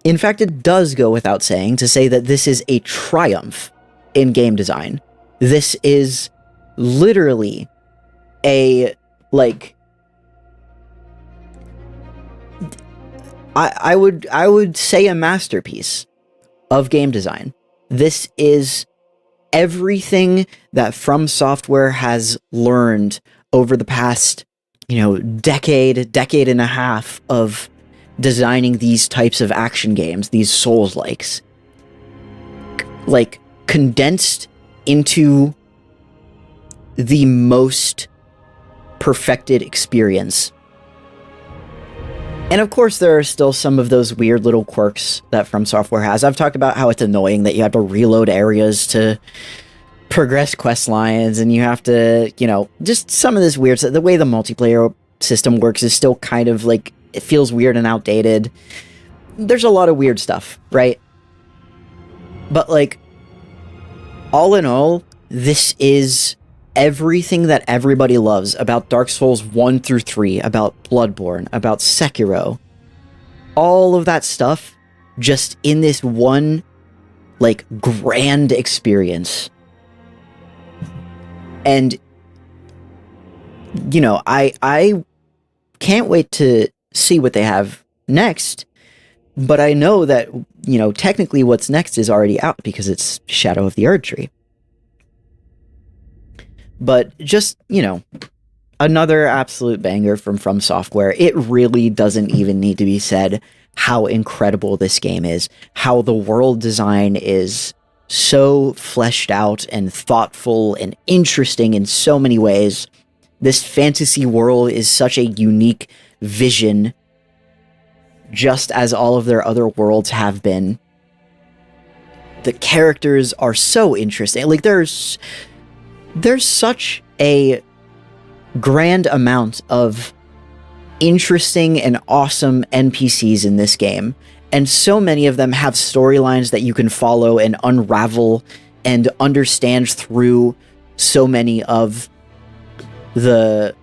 In fact, it does go without saying to say that this is a triumph in game design. This is literally a, like, I would say a masterpiece of game design. This is everything that From Software has learned over the past decade and a half of designing these types of action games, these Souls-likes, like condensed into the most perfected experience. And of course, there are still some of those weird little quirks that From Software has. I've talked about how it's annoying that you have to reload areas to progress quest lines, and you have to, just some of this weird stuff. The way the multiplayer system works is still kind of like, it feels weird and outdated. There's a lot of weird stuff, right? But like, all in all, this is everything that everybody loves about Dark Souls 1 through 3, about Bloodborne, about Sekiro. All of that stuff just in this one, like, grand experience. And, I can't wait to see what they have next, but I know that, technically what's next is already out because it's Shadow of the Erdtree. But just, another absolute banger from Software. It really doesn't even need to be said how incredible this game is, how the world design is so fleshed out and thoughtful and interesting in so many ways. This fantasy world is such a unique vision, just as all of their other worlds have been. The characters are so interesting. Like, there's such a grand amount of interesting and awesome NPCs in this game, and so many of them have storylines that you can follow and unravel and understand through so many of the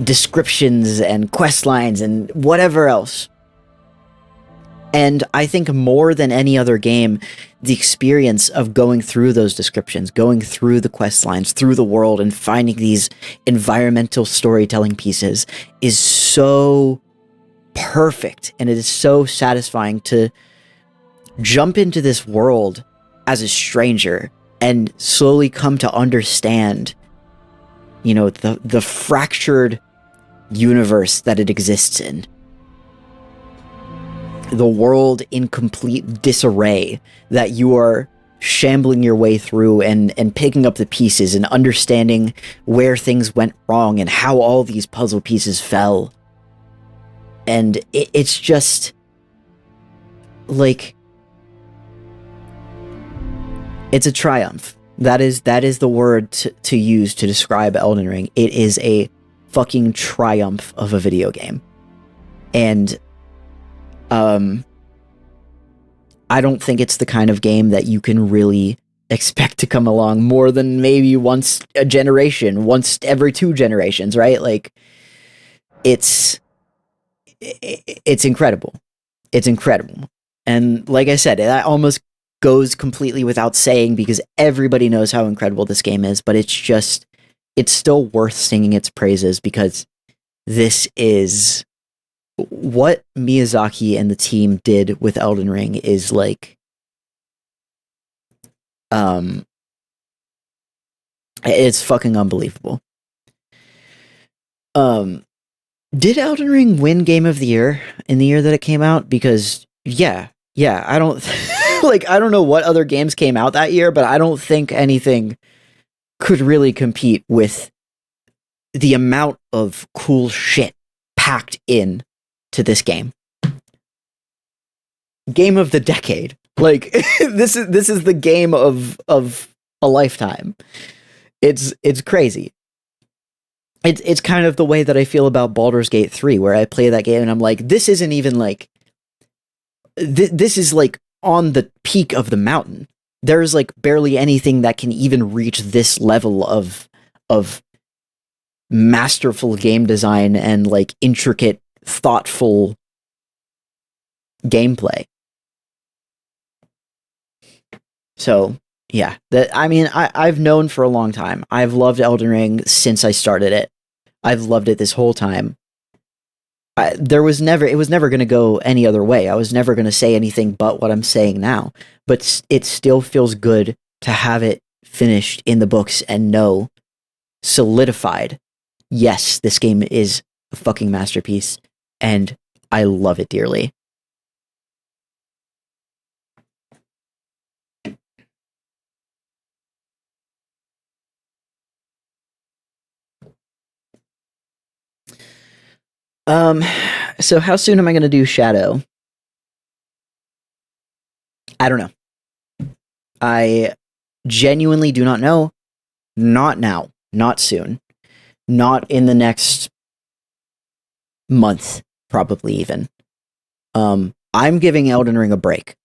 descriptions and quest lines and whatever else. And I think more than any other game, the experience of going through those descriptions, going through the quest lines, through the world, and finding these environmental storytelling pieces is so perfect. And it is so satisfying to jump into this world as a stranger and slowly come to understand, the fractured universe that it exists in. The world in complete disarray that you are shambling your way through and picking up the pieces and understanding where things went wrong and how all these puzzle pieces fell. And it's just like, it's a triumph. That is the word to use to describe Elden Ring. It is a fucking triumph of a video game. And I don't think it's the kind of game that you can really expect to come along more than maybe once a generation, once every 2 generations, right? Like, it's incredible. It's incredible. And like I said, that almost goes completely without saying because everybody knows how incredible this game is, but it's still worth singing its praises because this is what Miyazaki and the team did with Elden Ring is like, it's fucking unbelievable. Did Elden Ring win Game of the Year in the year that it came out? Because yeah, I don't I don't know what other games came out that year, but I don't think anything could really compete with the amount of cool shit packed in to this game. Game of the decade. Like, this is the game of a lifetime. It's crazy. It's kind of the way that I feel about Baldur's Gate 3, where I play that game and I'm like, this isn't even like this is like on the peak of the mountain. There's like barely anything that can even reach this level of masterful game design and like intricate, thoughtful gameplay. So yeah, I've known for a long time. I've loved Elden Ring since I started it. I've loved it this whole time. It was never going to go any other way. I was never going to say anything but what I'm saying now. But it still feels good to have it finished in the books and know, solidified, yes, this game is a fucking masterpiece, and I love it dearly. So how soon am I gonna do Shadow? I don't know. I genuinely do not know. Not now. Not soon. Not in the next month, probably even. I'm giving Elden Ring a break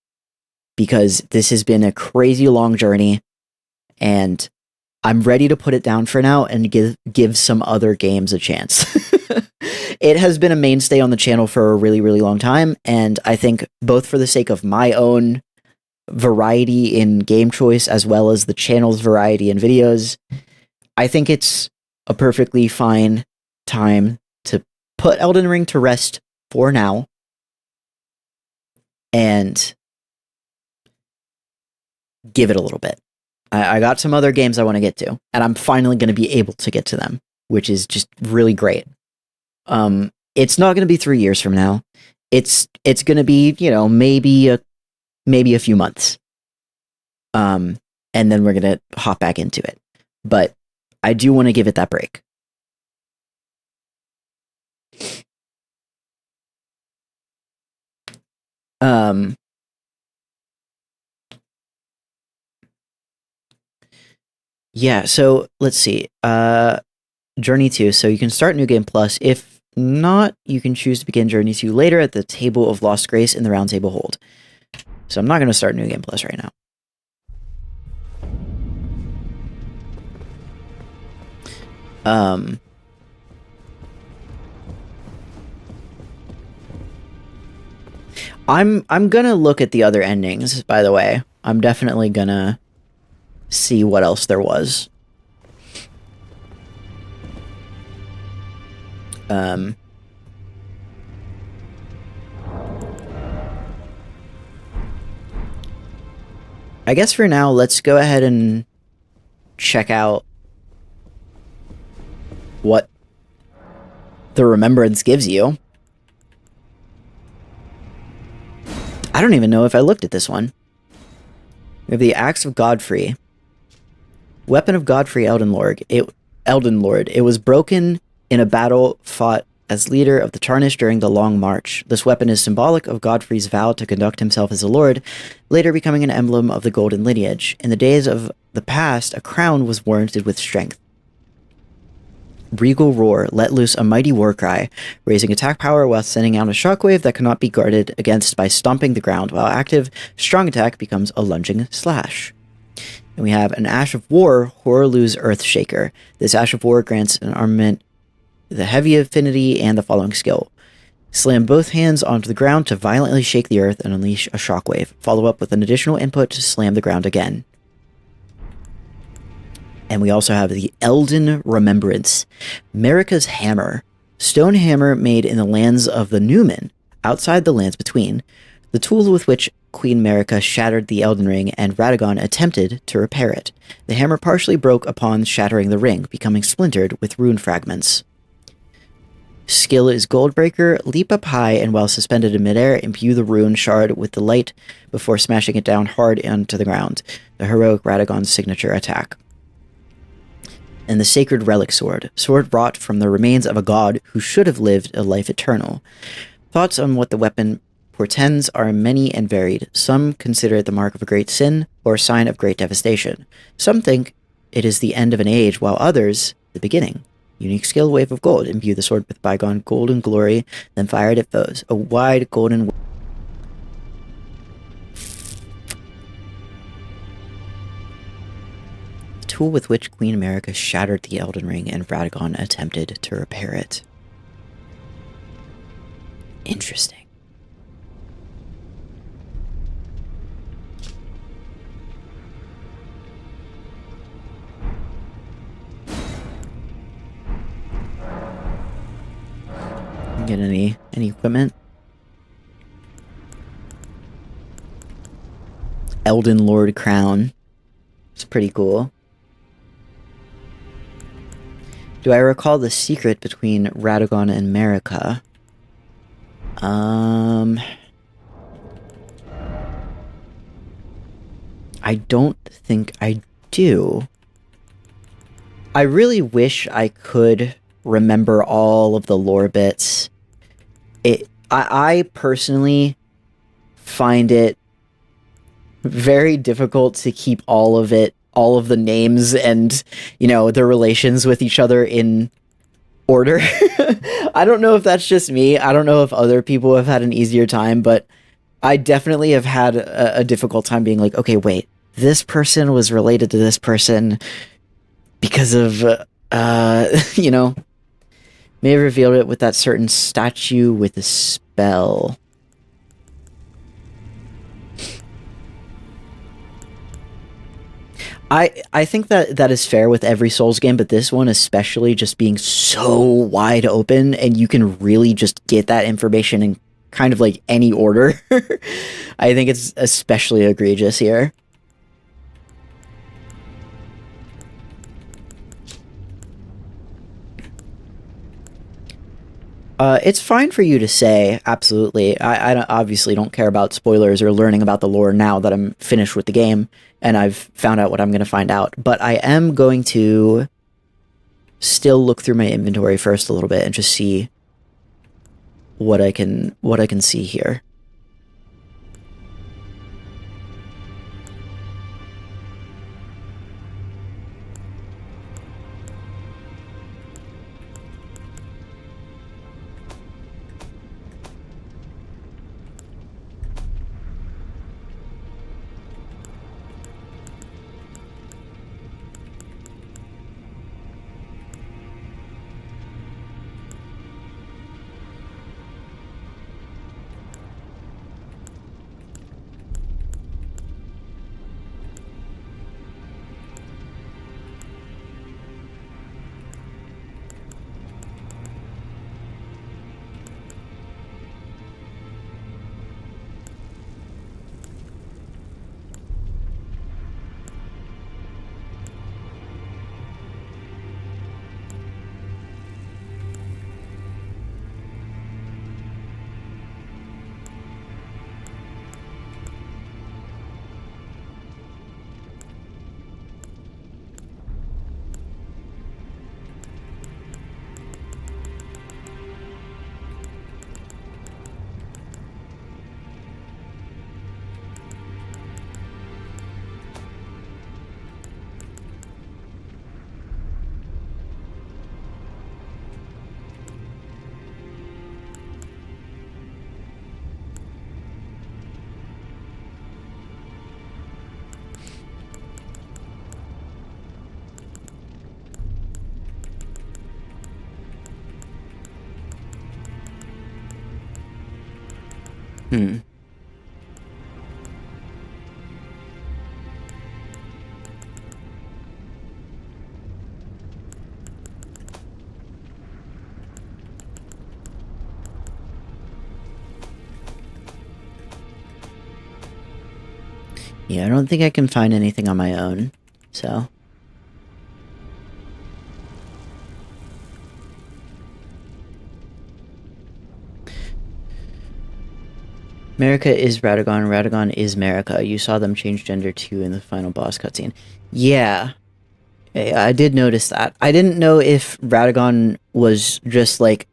because this has been a crazy long journey, and I'm ready to put it down for now and give some other games a chance. It has been a mainstay on the channel for a really, really long time, and I think both for the sake of my own variety in game choice as well as the channel's variety in videos, I think it's a perfectly fine time to put Elden Ring to rest for now and give it a little bit. I got some other games I want to get to, and I'm finally going to be able to get to them, which is just really great. It's not going to be 3 years from now. It's going to be, maybe a few months. And then we're going to hop back into it. But I do want to give it that break. Yeah, so let's see. Journey 2. So you can start New Game Plus. If not, you can choose to begin Journey 2 later at the Table of Lost Grace in the Round Table Hold. So I'm not going to start New Game Plus right now. I'm gonna look at the other endings, by the way. I'm definitely gonna see what else there was. I guess for now, let's go ahead and check out what the Remembrance gives you. I don't even know if I looked at this one. We have the Axe of Godfrey. Weapon of Godfrey, Elden Lord. It was broken in a battle fought as leader of the Tarnished during the Long March. This weapon is symbolic of Godfrey's vow to conduct himself as a lord, later becoming an emblem of the golden lineage. In the days of the past, a crown was warranted with strength. Regal Roar, let loose a mighty war cry, raising attack power while sending out a shockwave that cannot be guarded against by stomping the ground, while active, strong attack becomes a lunging slash. And we have an Ash of War, Horolu's Earthshaker. This Ash of War grants an armament the heavy affinity and the following skill. Slam both hands onto the ground to violently shake the earth and unleash a shockwave. Follow up with an additional input to slam the ground again. And we also have the Elden Remembrance, Marika's Hammer. Stone hammer made in the lands of the Newman, outside the lands between. The tool with which Queen Marika shattered the Elden Ring and Radagon attempted to repair it. The hammer partially broke upon shattering the ring, becoming splintered with rune fragments. Skill is Goldbreaker. Leap up high and while suspended in midair, imbue the rune shard with the light before smashing it down hard onto the ground. The heroic Radagon's signature attack. And the Sacred Relic Sword. Sword wrought from the remains of a god who should have lived a life eternal. Thoughts on what the weapon portends are many and varied. Some consider it the mark of a great sin or a sign of great devastation. Some think it is the end of an age, while others, the beginning. Unique skill, Wave of Gold. Imbue the sword with bygone golden glory, then fire it at foes. A wide golden... The tool with which Queen Marika shattered the Elden Ring and Radagon attempted to repair it. Interesting. Get any equipment? Elden Lord crown. It's pretty cool. Do I recall the secret between Radagon and Marika? I don't think I do. I really wish I could remember all of the lore bits. I personally find it very difficult to keep all of it, all of the names and, their relations with each other in order. I don't know if that's just me. I don't know if other people have had an easier time, but I definitely have had a difficult time being like, okay, wait, this person was related to this person because of, may have revealed it with that certain statue with a spell. I think that is fair with every Souls game, but this one especially just being so wide open and you can really just get that information in kind of like any order. I think it's especially egregious here. It's fine for you to say, absolutely. I obviously don't care about spoilers or learning about the lore now that I'm finished with the game and I've found out what I'm going to find out. But I am going to still look through my inventory first a little bit and just see what I can see here. Hmm. Yeah, I don't think I can find anything on my own, so... Marika is Radagon, Radagon is Marika. You saw them change gender too in the final boss cutscene. Yeah, I did notice that. I didn't know if Radagon was just like...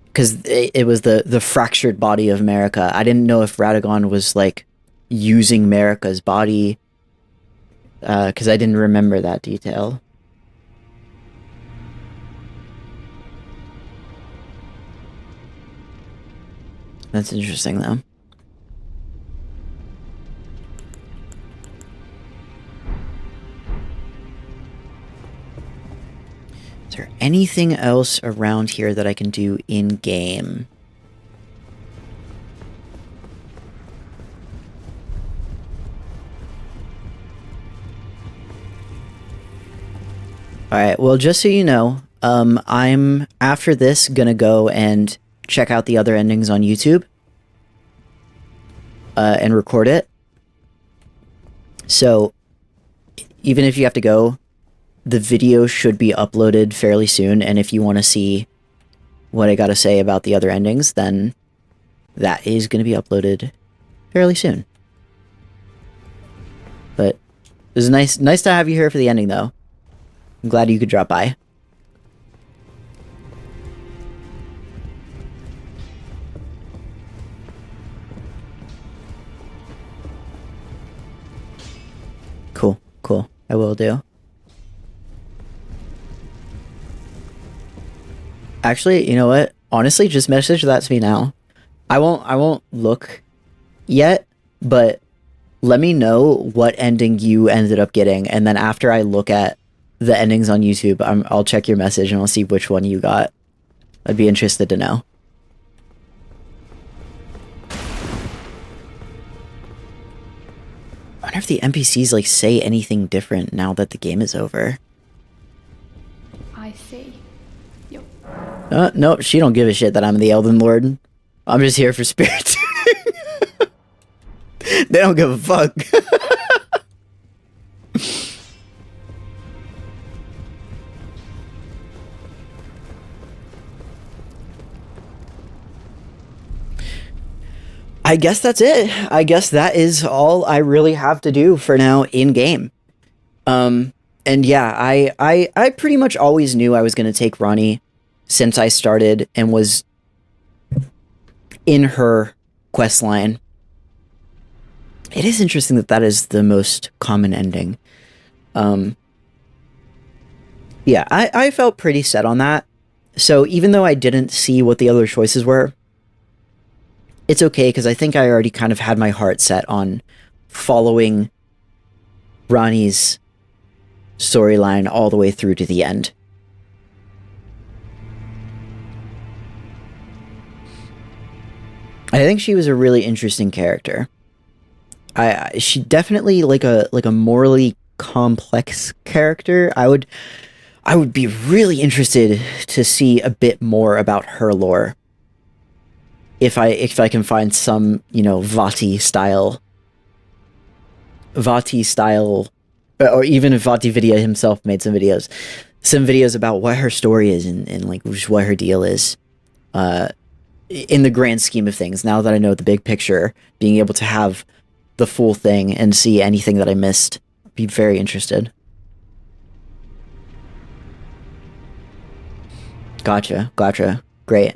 Because it was the fractured body of Marika. I didn't know if Radagon was like using Marika's body. Because I didn't remember that detail. That's interesting, though. Is there anything else around here that I can do in-game? Alright, well, just so you know, I'm, after this, gonna go and check out the other endings on YouTube. And record it. So, even if you have to go, the video should be uploaded fairly soon, and if you want to see what I gotta say about the other endings, then that is going to be uploaded fairly soon. But it was nice to have you here for the ending, though. I'm glad you could drop by. Cool. I will do. Actually, you know what? Honestly, just message that to me now. I won't look yet, but let me know what ending you ended up getting, and then after I look at the endings on YouTube, I'll check your message and I'll see which one you got. I'd be interested to know. I wonder if the NPCs like say anything different now that the game is over. I see. Yep. No, she don't give a shit that I'm the Elden Lord. I'm just here for spirits. They don't give a fuck. I guess that's it. I guess that is all I really have to do for now in game. And yeah, I pretty much always knew I was going to take Ronnie since I started and was in her quest line. It is interesting that that is the most common ending. Yeah, I felt pretty set on that. So even though I didn't see what the other choices were, it's okay, because I think I already kind of had my heart set on following Ronnie's storyline all the way through to the end. I think she was a really interesting character. She definitely like a morally complex character. I would be really interested to see a bit more about her lore. If I can find some, you know, Vati style, or even if Vati Vidya himself made some videos about what her story is and like just what her deal is, in the grand scheme of things. Now that I know the big picture, being able to have the full thing and see anything that I missed, I'd be very interested. Gotcha. Great.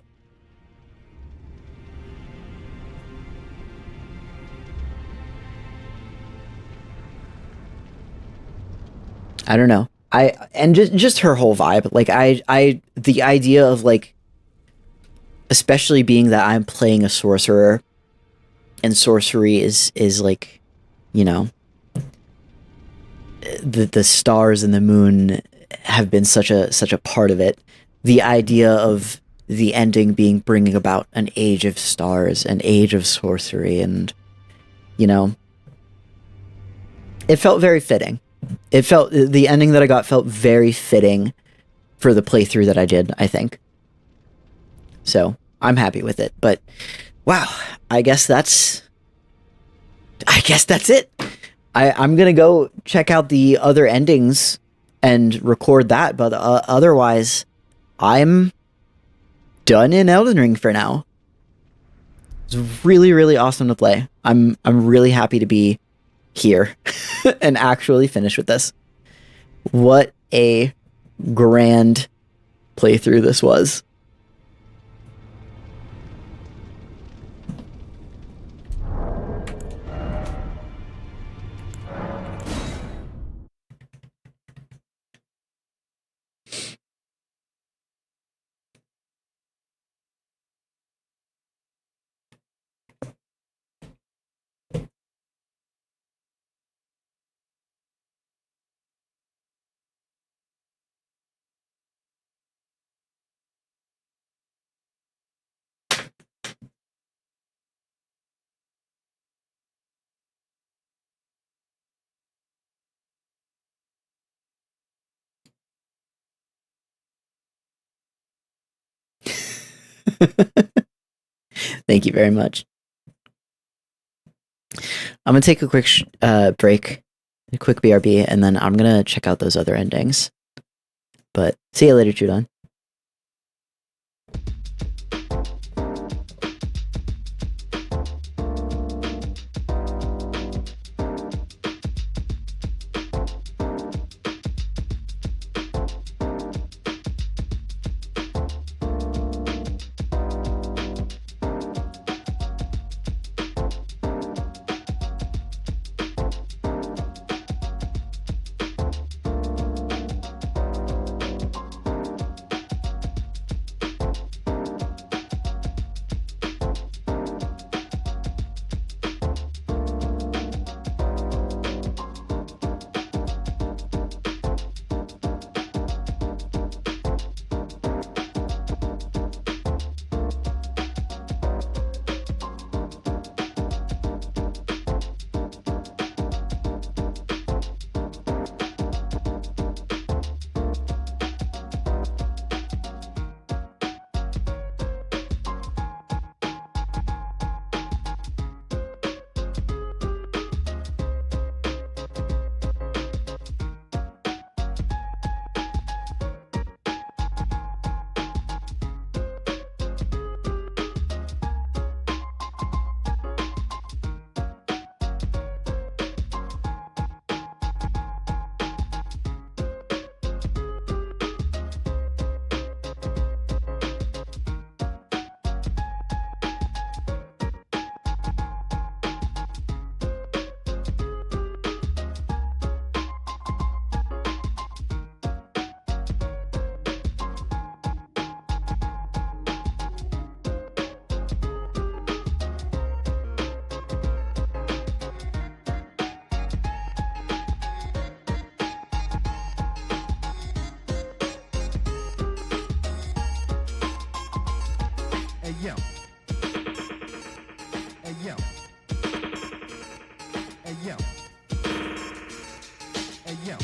I don't know. And just her whole vibe. Like the idea of like, especially being that I'm playing a sorcerer, and sorcery is like, you know, the stars and the moon have been such a part of it. The idea of the ending being bringing about an age of stars, an age of sorcery, and, you know, it felt very fitting. The ending that I got felt very fitting for the playthrough that I did, I think. So, I'm happy with it. But, wow, I guess that's it. I'm gonna go check out the other endings and record that, but otherwise, I'm done in Elden Ring for now. It's really, really awesome to play. I'm really happy to be here and actually finish with this. What a grand playthrough this was. Thank you very much. I'm gonna take a quick break, a quick BRB, and then I'm gonna check out those other endings. But see you later, Judon. Hey yo. Hey yo. Hey yo. Hey yo. Hey yo.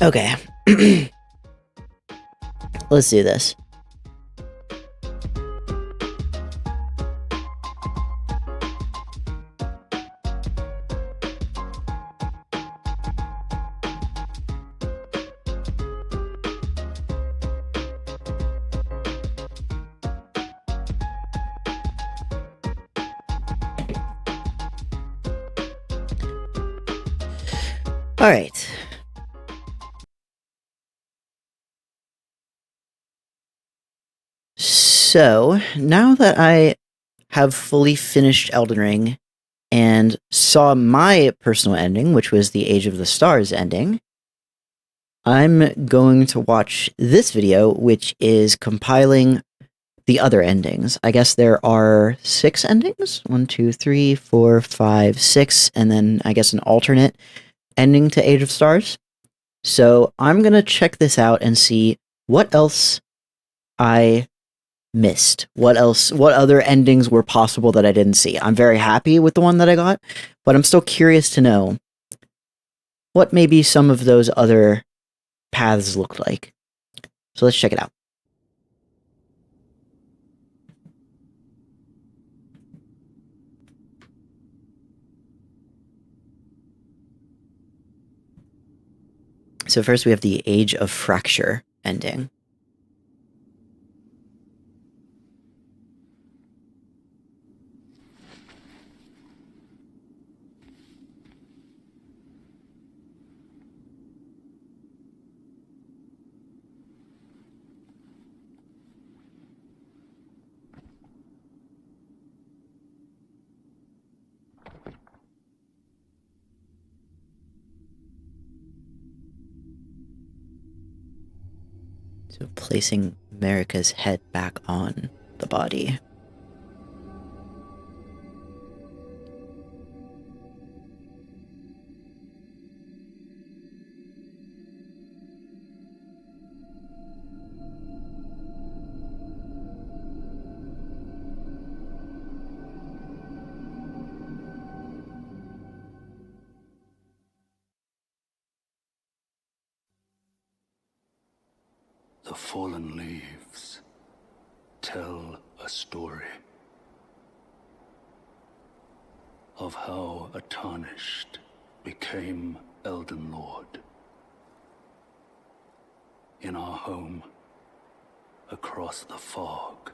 Okay. Let's do this. Alright. So, now that I have fully finished Elden Ring and saw my personal ending, which was the Age of the Stars ending, I'm going to watch this video, which is compiling the other endings. I guess there are 6 endings? 1, 2, 3, 4, 5, 6, and then I guess an alternate ending to Age of Stars. So I'm gonna check this out and see what else I missed. What other endings were possible that I didn't see. I'm very happy with the one that I got, but I'm still curious to know what maybe some of those other paths looked like. So let's check it out. So first we have the Age of Fracture ending. So placing Marika's head back on the body. The fallen leaves tell a story of how a tarnished became Elden Lord. In our home, across the fog,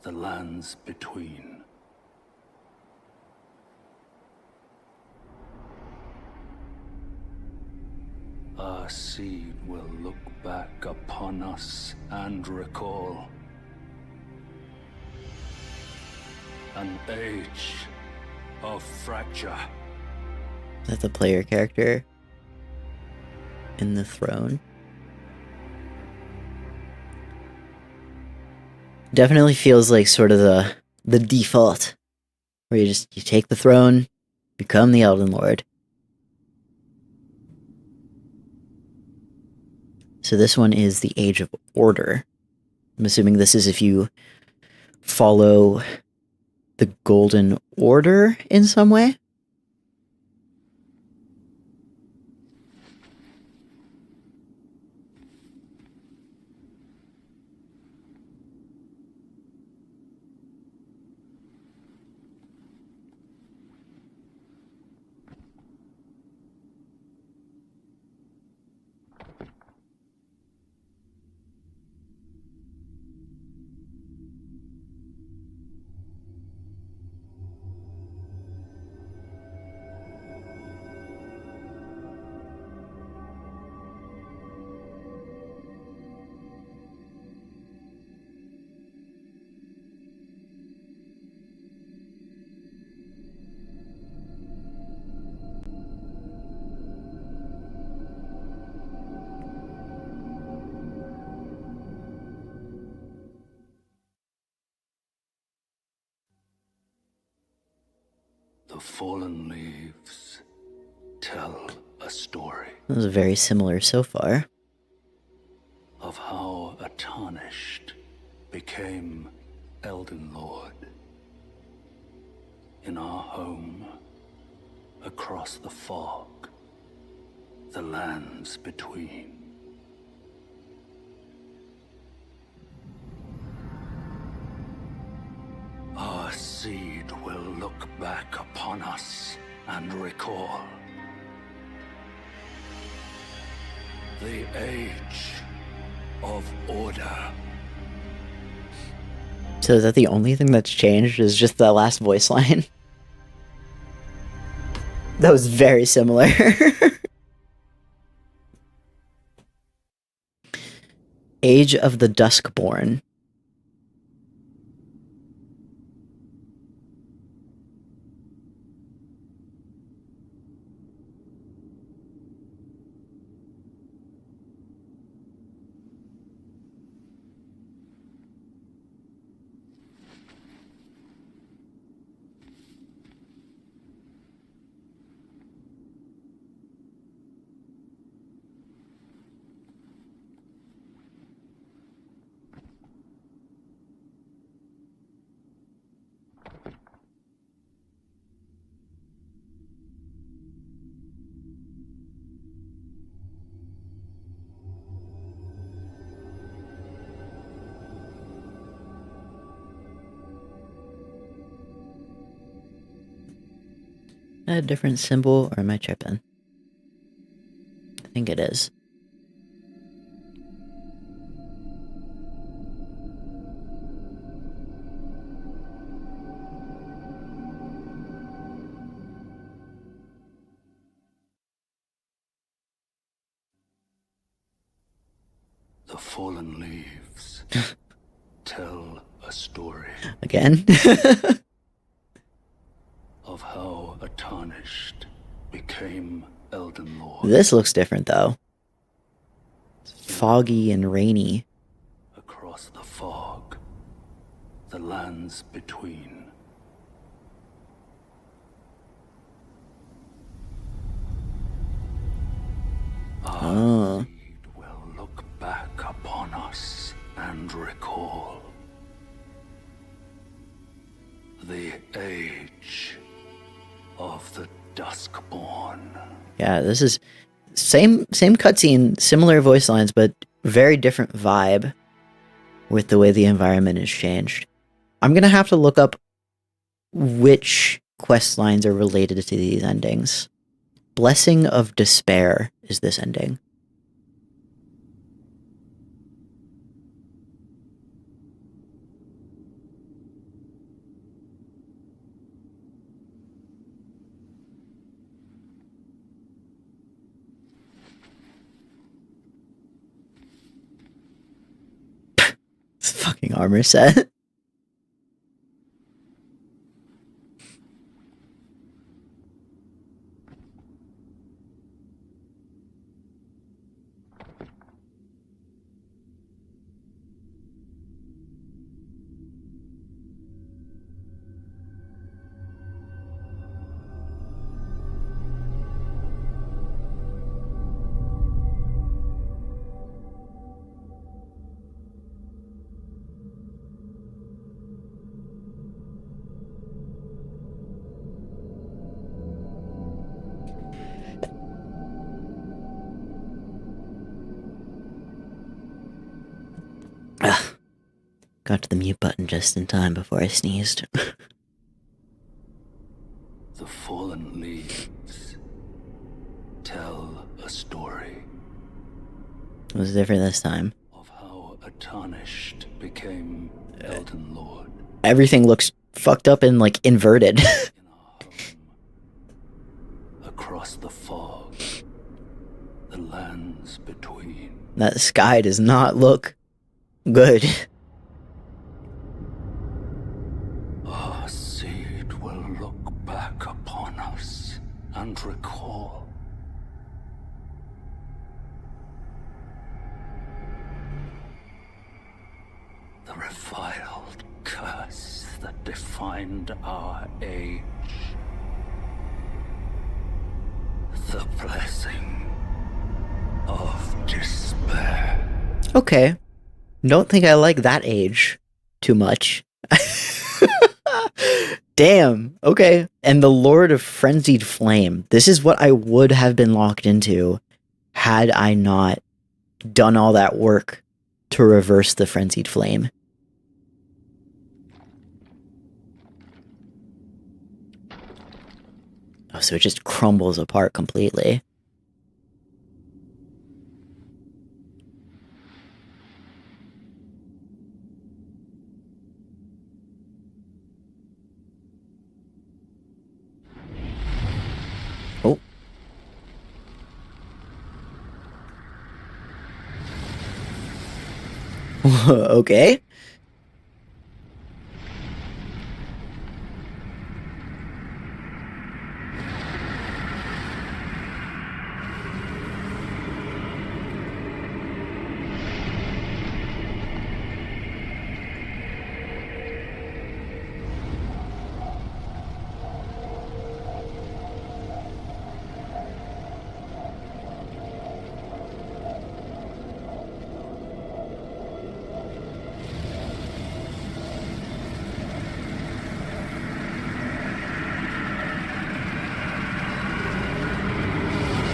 the lands between. Our seed will look back upon us and recall an age of fracture. Is that the player character in the throne? Definitely feels like sort of the default, where you take the throne, become the Elden Lord. So this one is the Age of Order. I'm assuming this is if you follow the Golden Order in some way. The fallen leaves tell a story. This is very similar so far. Of how a tarnished became Elden Lord. In our home, across the fog, the lands between. Our seed will look back upon us and recall the age of order. So is that the only thing that's changed, is just the last voice line? That was very similar. Age of the Duskborn. A different symbol, or am I tripping? I think it is. The fallen leaves tell a story Again? of how a tarnished became Elden Lord. This looks different, though. It's foggy and rainy. Across the fog, the lands between. Oh. Seed will look back upon us and recall the age of the Duskborn. Yeah, this is same cutscene, similar voice lines, but very different vibe with the way the environment is changed. I'm gonna have to look up which quest lines are related to these endings. Blessing of Despair is this ending. This fucking armor set. Got to the mute button just in time before I sneezed. The fallen leaves tell a story It was different this time. of how a tarnished became Elden Lord. Everything looks fucked up and like inverted. In our home, across the fog, the lands between. That sky does not look good. Our seed will look back upon us and recall the reviled curse that defined our age. The blessing of despair. Okay. Don't think I like that age too much. Damn. Okay. And the Lord of Frenzied Flame. This is what I would have been locked into had I not done all that work to reverse the Frenzied Flame. Oh, so it just crumbles apart completely. Oh. Okay.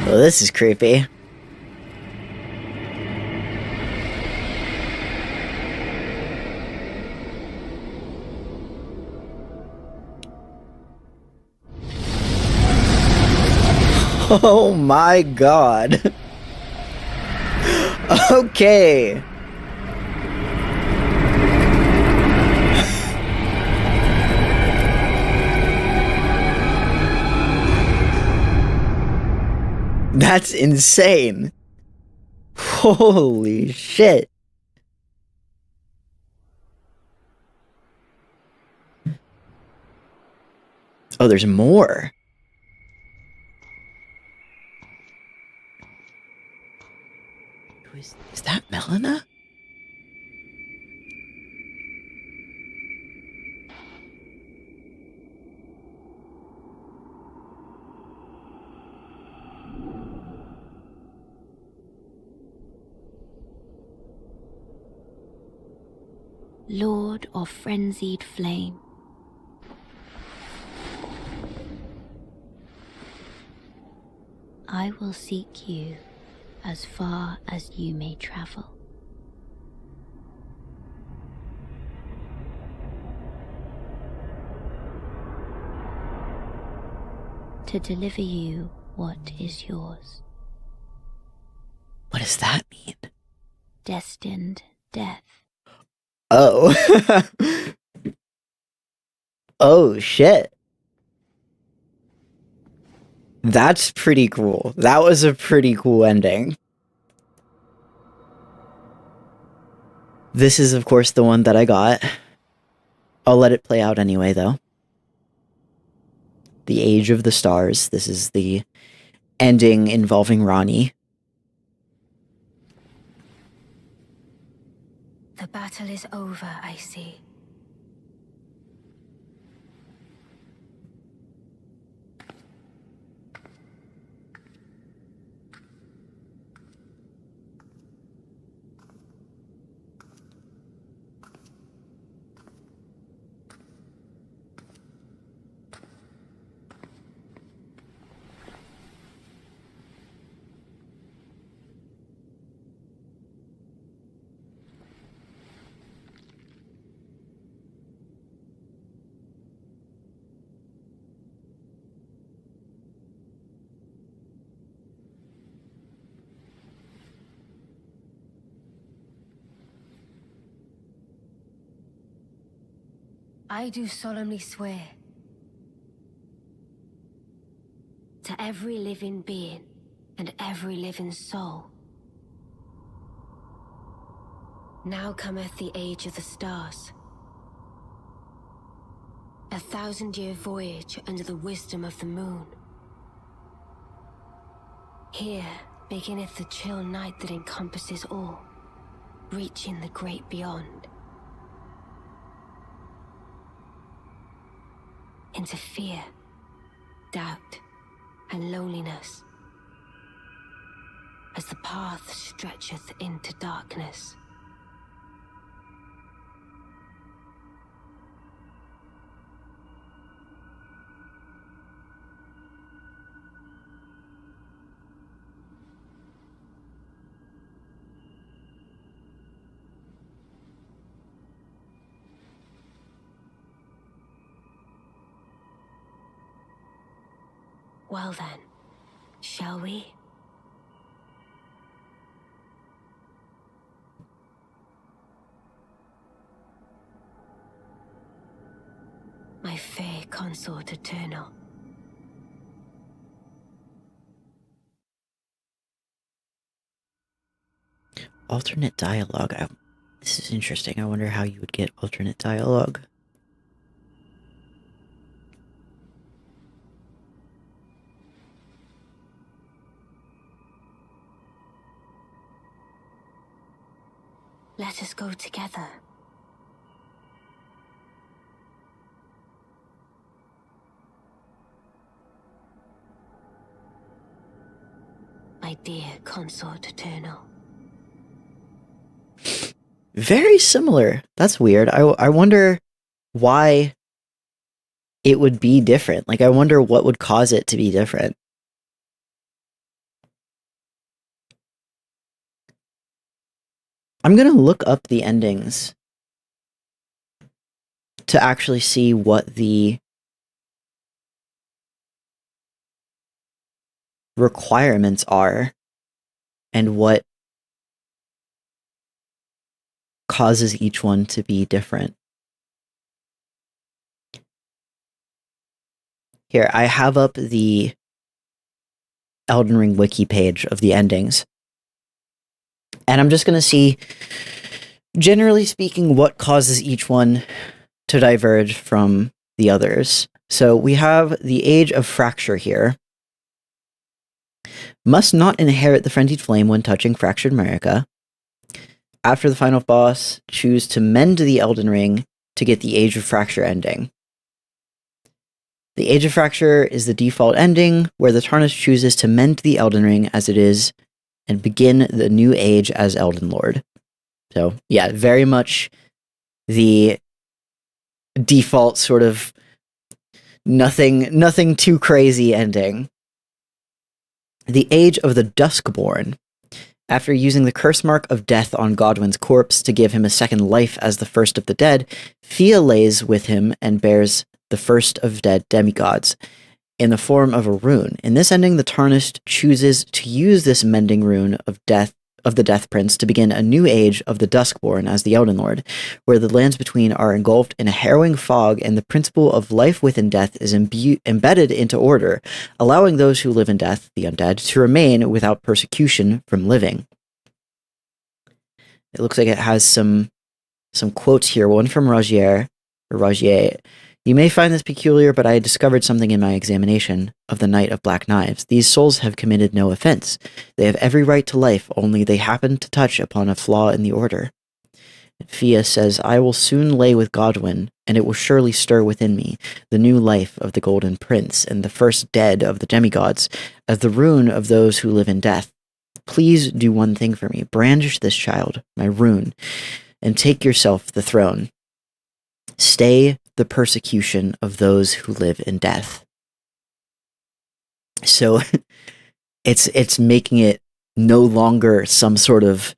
Well, this is creepy. Oh my god. Okay. That's insane. Holy shit. Oh, there's more. Is that Melina? Lord of frenzied flame. I will seek you as far as you may travel. To deliver you what is yours. What does that mean? Destined death. Oh. Oh, shit. That's pretty cool. That was a pretty cool ending. This is, of course, the one that I got. I'll let it play out anyway, though. The Age of the Stars. This is the ending involving Ronnie. The battle is over, I see. I do solemnly swear to every living being and every living soul. Now cometh the age of the stars. 1,000-year voyage under the wisdom of the moon. Here beginneth the chill night that encompasses all, reaching the great beyond. Into fear, doubt, and loneliness, as the path stretcheth into darkness. Well then, shall we? My fair consort eternal. Alternate dialogue. This is interesting. I wonder how you would get alternate dialogue. Let us go together. My dear consort eternal. Very similar. That's weird. I wonder why it would be different. Like, I wonder what would cause it to be different. I'm gonna look up the endings to actually see what the requirements are and what causes each one to be different. Here, I have up the Elden Ring wiki page of the endings. And I'm just going to see, generally speaking, what causes each one to diverge from the others. So we have the Age of Fracture here. Must not inherit the frenzied flame when touching fractured Marika. After the final boss, choose to mend the Elden Ring to get the Age of Fracture ending. The Age of Fracture is the default ending, where the Tarnished chooses to mend the Elden Ring as it is and begin the new age as Elden Lord. So, yeah, very much the default sort of nothing too crazy ending. The Age of the Duskborn. After using the curse mark of death on Godwyn's corpse to give him a second life as the first of the dead, Fia lays with him and bears the first of dead demigods in the form of a rune. In this ending, the Tarnished chooses to use this mending rune of the Death Prince to begin a new age of the Duskborn as the Elden Lord, where the lands between are engulfed in a harrowing fog and the principle of life within death is embedded into order, allowing those who live in death, the undead, to remain without persecution from living. It looks like it has some quotes here, one from Rogier. You may find this peculiar, but I had discovered something in my examination of the Knight of Black Knives. These souls have committed no offense. They have every right to life, only they happen to touch upon a flaw in the order. Fia says, I will soon lay with Godwyn, and it will surely stir within me the new life of the Golden Prince and the first dead of the demigods, as the rune of those who live in death. Please do one thing for me. Brandish this child, my rune, and take yourself the throne. Stay the persecution of those who live in death. So it's making it no longer some sort of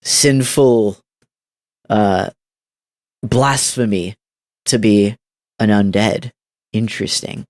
sinful blasphemy to be an undead. Interesting.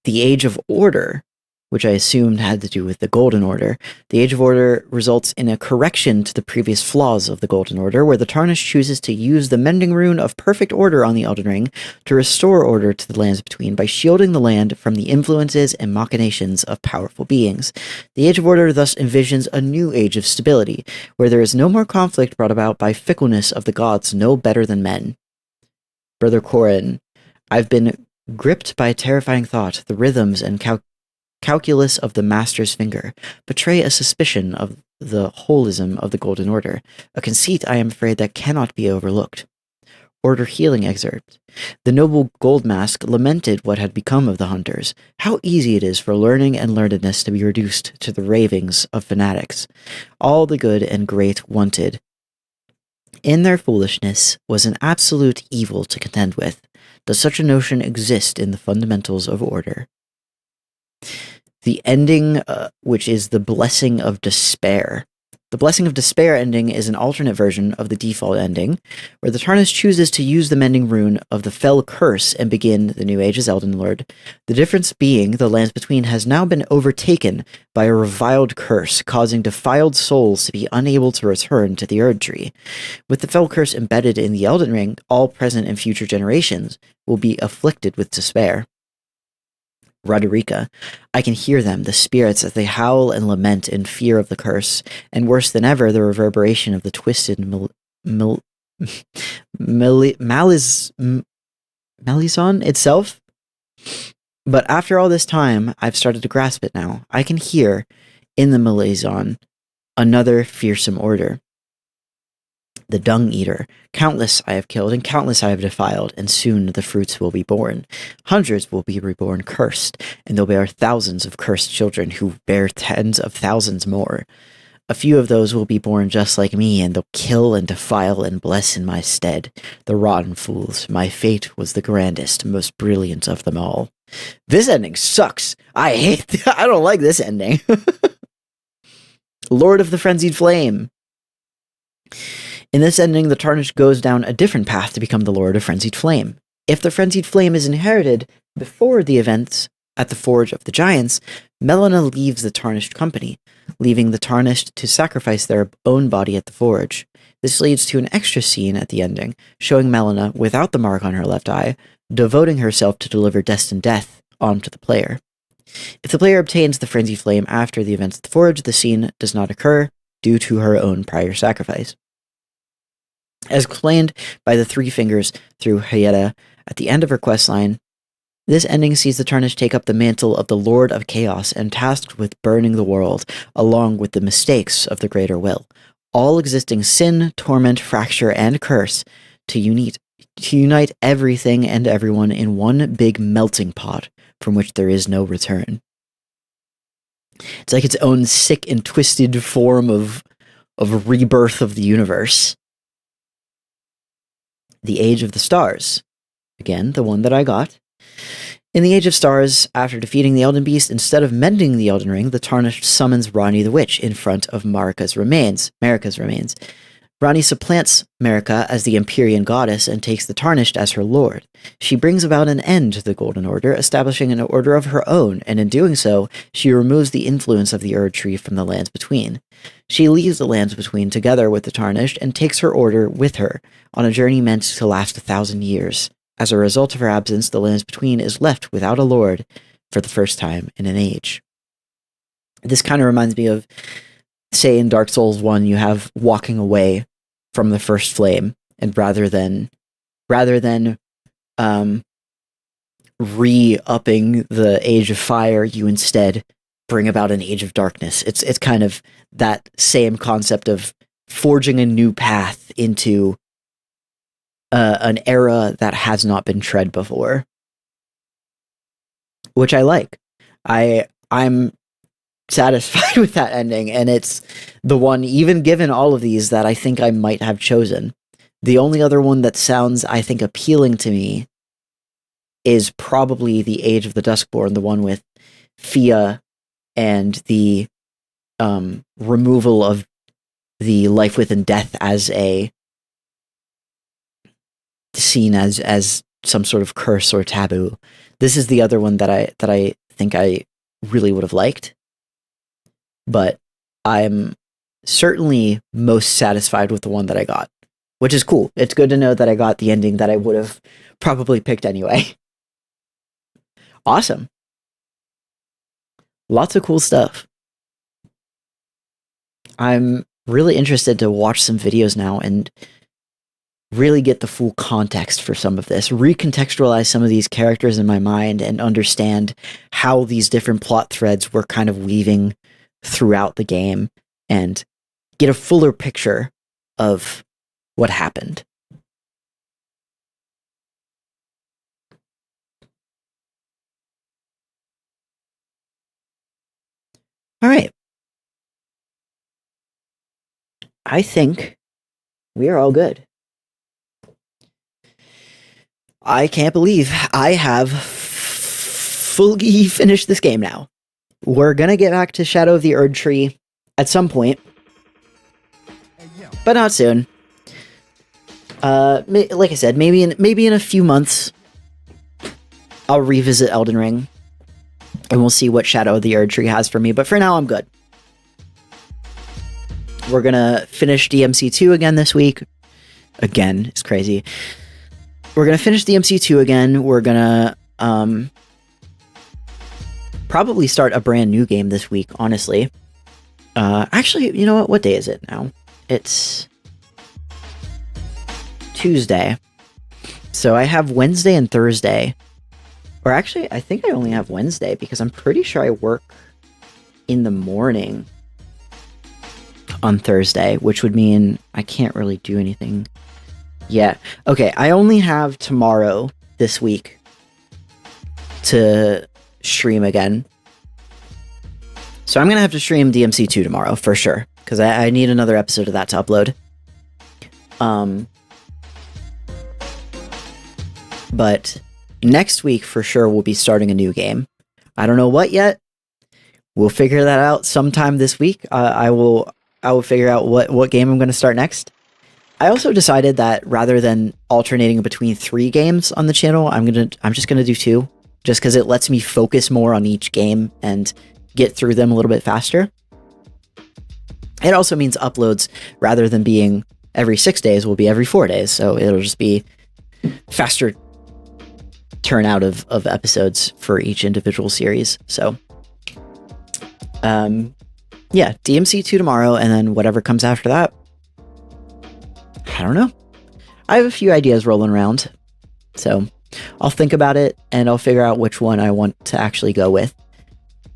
The Age of Order, which I assumed had to do with the Golden Order. The Age of Order results in a correction to the previous flaws of the Golden Order, where the Tarnished chooses to use the mending rune of perfect order on the Elden Ring to restore order to the lands between by shielding the land from the influences and machinations of powerful beings. The Age of Order thus envisions a new age of stability, where there is no more conflict brought about by fickleness of the gods no better than men. Brother Corin, I've been gripped by a terrifying thought. The rhythms and calculus of the master's finger betray a suspicion of the holism of the Golden Order, a conceit I am afraid that cannot be overlooked. Order healing excerpt. The noble Gold Mask lamented what had become of the hunters. How easy it is for learning and learnedness to be reduced to the ravings of fanatics. All the good and great wanted in their foolishness was an absolute evil to contend with. Does such a notion exist in the fundamentals of order? The ending, which is the Blessing of Despair. The Blessing of Despair ending is an alternate version of the default ending, where the Tarnished chooses to use the mending rune of the Fell Curse and begin the new age as Elden Lord. The difference being the lands between has now been overtaken by a reviled curse, causing defiled souls to be unable to return to the Erd Tree. With the Fell Curse embedded in the Elden Ring, all present and future generations will be afflicted with despair. Roderica. I can hear them, the spirits, as they howl and lament in fear of the curse, and worse than ever, the reverberation of the twisted malison itself. But after all this time, I've started to grasp it now. I can hear, in the malison, another fearsome order. The Dung Eater. Countless I have killed, and countless I have defiled, and soon the fruits will be born. Hundreds will be reborn cursed, and they'll bear thousands of cursed children who bear tens of thousands more. A few of those will be born just like me, and they'll kill and defile and bless in my stead. The rotten fools. My fate was the grandest, most brilliant of them all. This ending sucks. I don't like this ending. Lord of the Frenzied Flame. In this ending, the Tarnished goes down a different path to become the Lord of Frenzied Flame. If the Frenzied Flame is inherited before the events at the Forge of the Giants, Melina leaves the Tarnished company, leaving the Tarnished to sacrifice their own body at the Forge. This leads to an extra scene at the ending, showing Melina, without the mark on her left eye, devoting herself to deliver destined death onto the player. If the player obtains the Frenzied Flame after the events at the Forge, the scene does not occur due to her own prior sacrifice. As explained by the Three Fingers through Hyetta at the end of her questline, this ending sees the Tarnished take up the mantle of the Lord of Chaos and tasked with burning the world, along with the mistakes of the Greater Will, all existing sin, torment, fracture, and curse, to unite everything and everyone in one big melting pot from which there is no return. It's like its own sick and twisted form of rebirth of the universe. The Age of the Stars. Again, the one that I got. In the Age of Stars, after defeating the Elden Beast, instead of mending the Elden Ring, the Tarnished summons Ranni the Witch in front of Marika's remains. Ranni supplants Marika as the Empyrean goddess and takes the Tarnished as her lord. She brings about an end to the Golden Order, establishing an order of her own, and in doing so, she removes the influence of the Erd Tree from the Lands Between. She leaves the Lands Between together with the Tarnished and takes her order with her, on a journey meant to last 1,000 years. As a result of her absence, the Lands Between is left without a lord for the first time in an age. This kind of reminds me of, say, in Dark Souls 1, you have walking away from the first flame, and rather than re-upping the Age of Fire, you instead bring about an Age of Darkness. It's kind of that same concept of forging a new path into an era that has not been tread before, which I like. I'm satisfied with that ending, and it's the one, even given all of these, that I think I might have chosen. The only other one that sounds, I think, appealing to me is probably the Age of the Duskborn, the one with Fia and the removal of the life within death as a seen as some sort of curse or taboo. This is the other one that I think I really would have liked. But I'm certainly most satisfied with the one that I got, which is cool. It's good to know that I got the ending that I would have probably picked anyway. Awesome. Lots of cool stuff. I'm really interested to watch some videos now and really get the full context for some of this, recontextualize some of these characters in my mind, and understand how these different plot threads were kind of weaving throughout the game, and get a fuller picture of what happened. All right. I think we are all good. I can't believe I have fully finished this game now. We're gonna get back to Shadow of the Erd Tree at some point, but not soon. Like I said, maybe in a few months, I'll revisit Elden Ring, and we'll see what Shadow of the Erd Tree has for me. But for now, I'm good. We're gonna finish DMC2 again this week. Again, it's crazy. We're gonna finish DMC2 again. We're gonna probably start a brand new game this week, honestly. Actually, you know what? What day is it now? It's Tuesday. So I have Wednesday and Thursday. Or actually, I think I only have Wednesday because I'm pretty sure I work in the morning on Thursday, which would mean I can't really do anything. Yeah. Okay, I only have tomorrow this week to stream again. So I'm going to have to stream DMC2 tomorrow for sure, because I need another episode of that to upload. But next week for sure we'll be starting a new game. I don't know what yet. We'll figure that out sometime this week. I will figure out what game I'm going to start next. I also decided that rather than alternating between 3 games on the channel, I'm just gonna do 2, just because it lets me focus more on each game and get through them a little bit faster. It also means uploads, rather than being every 6 days, will be every 4 days, so it'll just be faster turnout of episodes for each individual series. So yeah, DMC2 tomorrow, and then whatever comes after that, I don't know. I have a few ideas rolling around, so I'll think about it and I'll figure out which one I want to actually go with.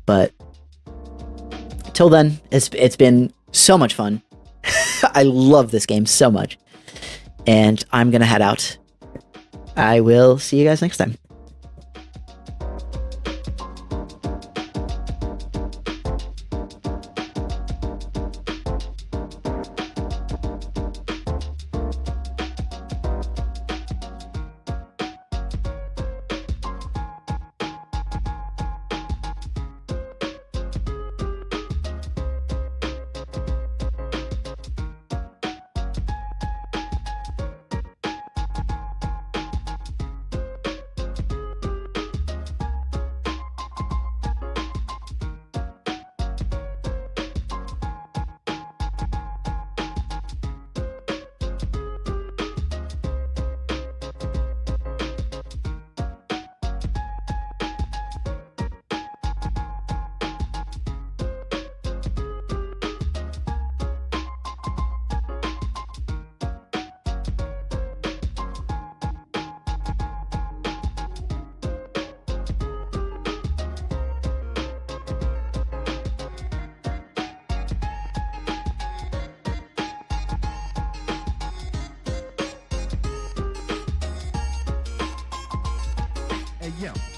But till then, it's been so much fun. I love this game so much, and I'm gonna head out. I will see you guys next time. Hey, yo.